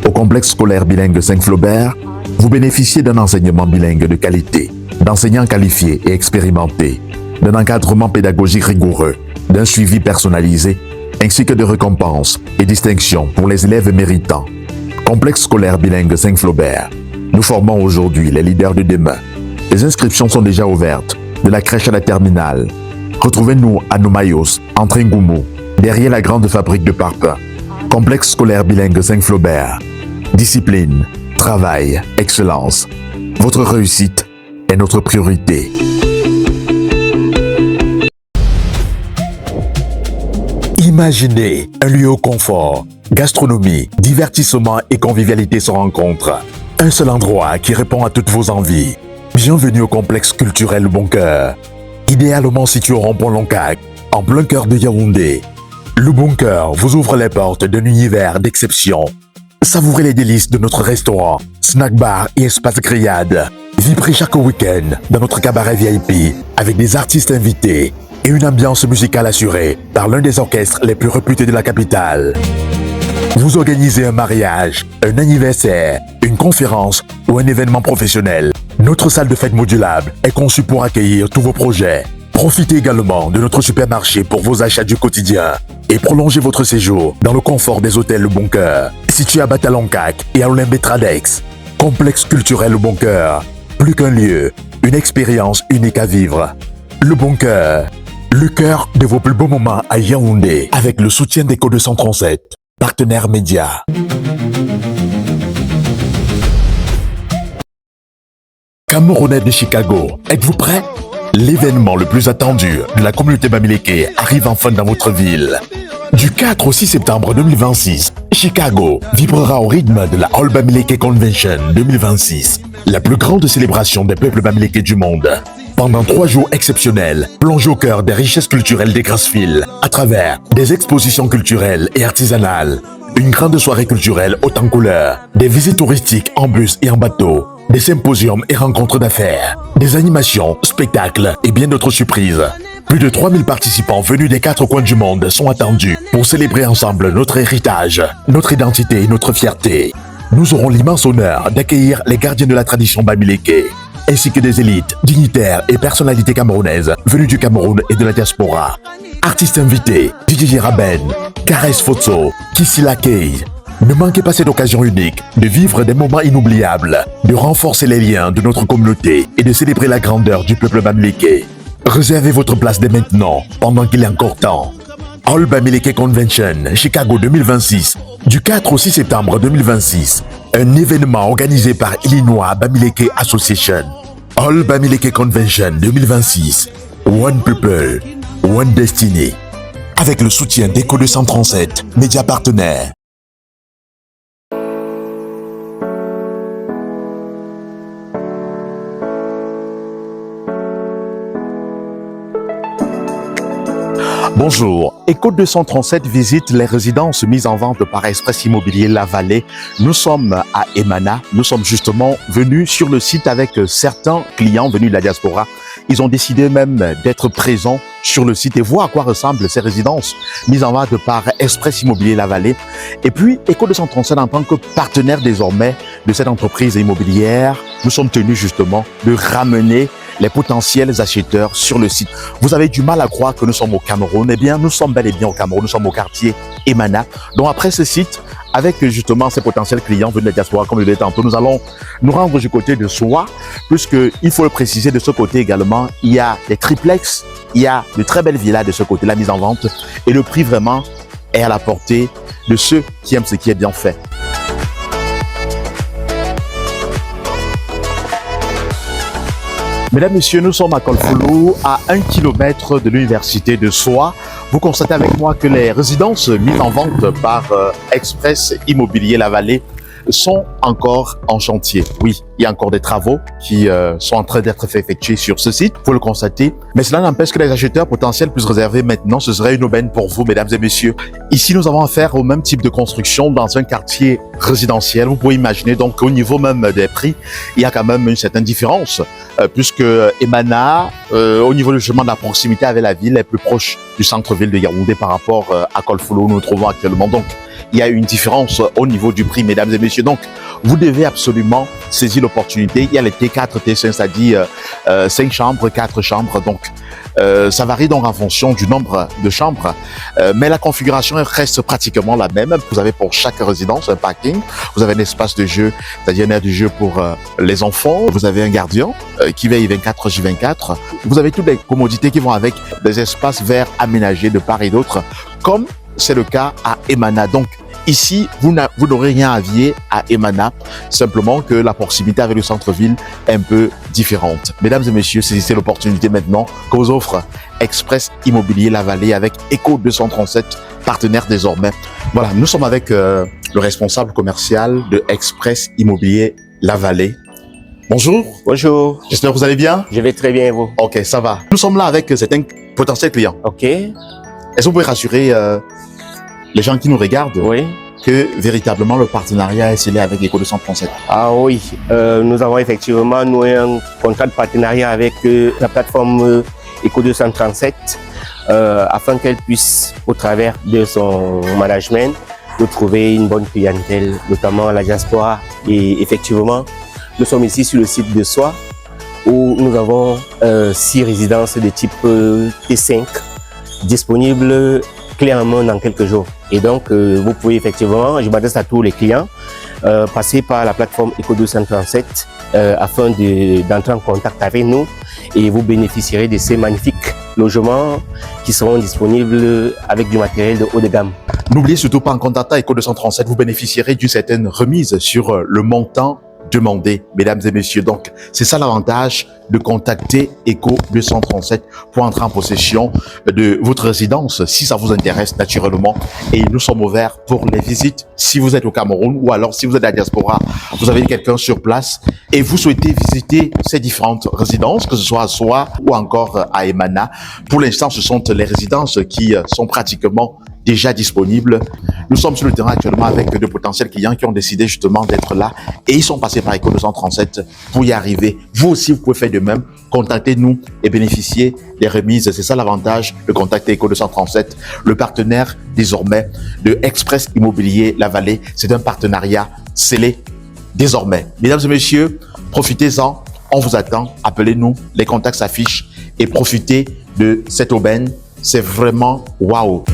Au complexe scolaire bilingue Saint-Flaubert, vous bénéficiez d'un enseignement bilingue de qualité, d'enseignants qualifiés et expérimentés, d'un encadrement pédagogique rigoureux, d'un suivi personnalisé, ainsi que de récompenses et distinctions pour les élèves méritants. Complexe scolaire bilingue Saint-Flaubert. Nous formons aujourd'hui les leaders de demain. Les inscriptions sont déjà ouvertes, de la crèche à la terminale. Retrouvez-nous à Nomayos, entre Ngoumou, derrière la grande fabrique de parpaings. Complexe scolaire bilingue Saint-Flaubert. Discipline, travail, excellence. Votre réussite est notre priorité. Imaginez un lieu au confort, gastronomie, divertissement et convivialité se rencontrent. Un seul endroit qui répond à toutes vos envies. Bienvenue au complexe culturel Le Bon Cœur. Idéalement situé au rond-point Loncac, en plein cœur de Yaoundé. Le Bon Cœur vous ouvre les portes d'un univers d'exception. Savourez les délices de notre restaurant, snack bar et espace grillade. Vibrez chaque week-end dans notre cabaret VIP avec des artistes invités et une ambiance musicale assurée par l'un des orchestres les plus réputés de la capitale. Vous organisez un mariage, un anniversaire, une conférence ou un événement professionnel. Notre salle de fête modulable est conçue pour accueillir tous vos projets. Profitez également de notre supermarché pour vos achats du quotidien et prolongez votre séjour dans le confort des hôtels Le Bon Cœur, situé à Bataloncac et à Olymbe-Tradex. Complexe culturel Le Bon Cœur, plus qu'un lieu, une expérience unique à vivre. Le Bon Cœur, le cœur de vos plus beaux moments à Yaoundé, avec le soutien d'Éco 237, partenaire média. Camerounais de Chicago, êtes-vous prêts? L'événement le plus attendu de la communauté bamileke arrive enfin dans votre ville. Du 4 au 6 septembre 2026, Chicago vibrera au rythme de la All Bamileke Convention 2026, la plus grande célébration des peuples bamileke du monde. Pendant 3 jours exceptionnels, plongez au cœur des richesses culturelles des Grassfields à travers des expositions culturelles et artisanales, une grande soirée culturelle haute en couleurs, des visites touristiques en bus et en bateau, des symposiums et rencontres d'affaires, des animations, spectacles et bien d'autres surprises. Plus de 3000 participants venus des 4 coins du monde sont attendus pour célébrer ensemble notre héritage, notre identité et notre fierté. Nous aurons l'immense honneur d'accueillir les gardiens de la tradition bamileke, ainsi que des élites, dignitaires et personnalités camerounaises venues du Cameroun et de la diaspora. Artistes invités, Didier Raben, Karès Fotso, Kissila Kei. Ne manquez pas cette occasion unique de vivre des moments inoubliables, de renforcer les liens de notre communauté et de célébrer la grandeur du peuple bamileke. Réservez votre place dès maintenant, pendant qu'il est encore temps. All Bamileke Convention, Chicago 2026, du 4 au 6 septembre 2026. Un événement organisé par Illinois Bamileke Association. All Bamileke Convention 2026. One People, One Destiny. Avec le soutien d'Éco 237, média partenaire. Bonjour, Eco 237 visite les résidences mises en vente par Express Immobilier La Vallée. Nous sommes à Emana. Nous sommes justement venus sur le site avec certains clients venus de la diaspora. Ils ont décidé même d'être présents sur le site et voir à quoi ressemblent ces résidences mises en vente par Express Immobilier La Vallée. Et puis, Eco 237, en tant que partenaire désormais de cette entreprise immobilière, nous sommes tenus justement de ramener les potentiels acheteurs sur le site. Vous avez du mal à croire que nous sommes au Cameroun. Eh bien, nous sommes bel et bien au Cameroun. Nous sommes au quartier Emana. Donc, après ce site, avec justement ces potentiels clients venus de la diaspora, comme je l'ai dit tantôt, nous allons nous rendre du côté de Soa, puisque il faut le préciser, de ce côté également, il y a des triplex, il y a de très belles villas de ce côté, la mise en vente, et le prix vraiment est à la portée de ceux qui aiment ce qui est bien fait. Mesdames, Messieurs, nous sommes à Kolfolo, à 1 kilomètre de l'université de Soa. Vous constatez avec moi que les résidences mises en vente par Express Immobilier La Vallée sont encore en chantier. Oui, il y a encore des travaux qui sont en train d'être effectués sur ce site, vous le constatez. Mais cela n'empêche que les acheteurs potentiels puissent réserver maintenant. Ce serait une aubaine pour vous, mesdames et messieurs. Ici, nous avons affaire au même type de construction dans un quartier résidentiel. Vous pouvez imaginer donc au niveau même des prix, il y a quand même une certaine différence. Puisque Emana, au niveau du chemin de la proximité avec la ville, est plus proche du centre-ville de Yaoundé par rapport à Kolfolo où nous nous trouvons actuellement. Donc, il y a une différence au niveau du prix, mesdames et messieurs. Donc, vous devez absolument saisir l'opportunité. Il y a les T4, T5, c'est-à-dire 5 chambres, 4 chambres. Donc, ça varie donc en fonction du nombre de chambres, mais la configuration reste pratiquement la même. Vous avez pour chaque résidence un parking, vous avez un espace de jeu, c'est-à-dire un aire de jeu pour les enfants, vous avez un gardien qui veille 24h/24, vous avez toutes les commodités qui vont avec, des espaces verts aménagés de part et d'autre, comme c'est le cas à Emana. Donc, ici, vous n'aurez rien à vier à Emana, simplement que la proximité avec le centre-ville est un peu différente. Mesdames et messieurs, saisissez l'opportunité maintenant que vous offre Express Immobilier La Vallée avec Eco 237, partenaire désormais. Voilà, nous sommes avec le responsable commercial de Express Immobilier La Vallée. Bonjour. Bonjour. J'espère que vous allez bien. Je vais très bien et vous? Ok, ça va. Nous sommes là avec certains potentiels clients. Ok. Est-ce que vous pouvez rassurer les gens qui nous regardent Oui. que véritablement le partenariat est scellé avec Eco 237? Ah oui, nous avons effectivement noué un contrat de partenariat avec la plateforme Eco 237 afin qu'elle puisse, au travers de son management, nous trouver une bonne clientèle, notamment la diaspora. Et effectivement, nous sommes ici sur le site de Soa où nous avons 6 résidences de type T5 disponibles clé en main dans quelques jours. Et donc, vous pouvez effectivement, je m'adresse à tous les clients, passer par la plateforme Eco 237 afin d'entrer en contact avec nous et vous bénéficierez de ces magnifiques logements qui seront disponibles avec du matériel de haut de gamme. N'oubliez surtout pas, en contactant Eco 237, vous bénéficierez d'une certaine remise sur le montant demandé, mesdames et messieurs. Donc, c'est ça l'avantage de contacter Eco 237 pour entrer en possession de votre résidence, si ça vous intéresse naturellement. Et nous sommes ouverts pour les visites. Si vous êtes au Cameroun ou alors si vous êtes à la diaspora, vous avez quelqu'un sur place et vous souhaitez visiter ces différentes résidences, que ce soit à Soa ou encore à Emana. Pour l'instant, ce sont les résidences qui sont pratiquement déjà disponibles. Nous sommes sur le terrain actuellement avec de potentiels clients qui ont décidé justement d'être là et ils sont passés par Eco 237 pour y arriver. Vous aussi, vous pouvez faire de même. Contactez-nous et bénéficiez des remises. C'est ça l'avantage de contacter Eco 237, le partenaire désormais de Express Immobilier La Vallée. C'est un partenariat scellé désormais. Mesdames et messieurs, profitez-en. On vous attend. Appelez-nous. Les contacts s'affichent et profitez de cette aubaine. C'est vraiment waouh.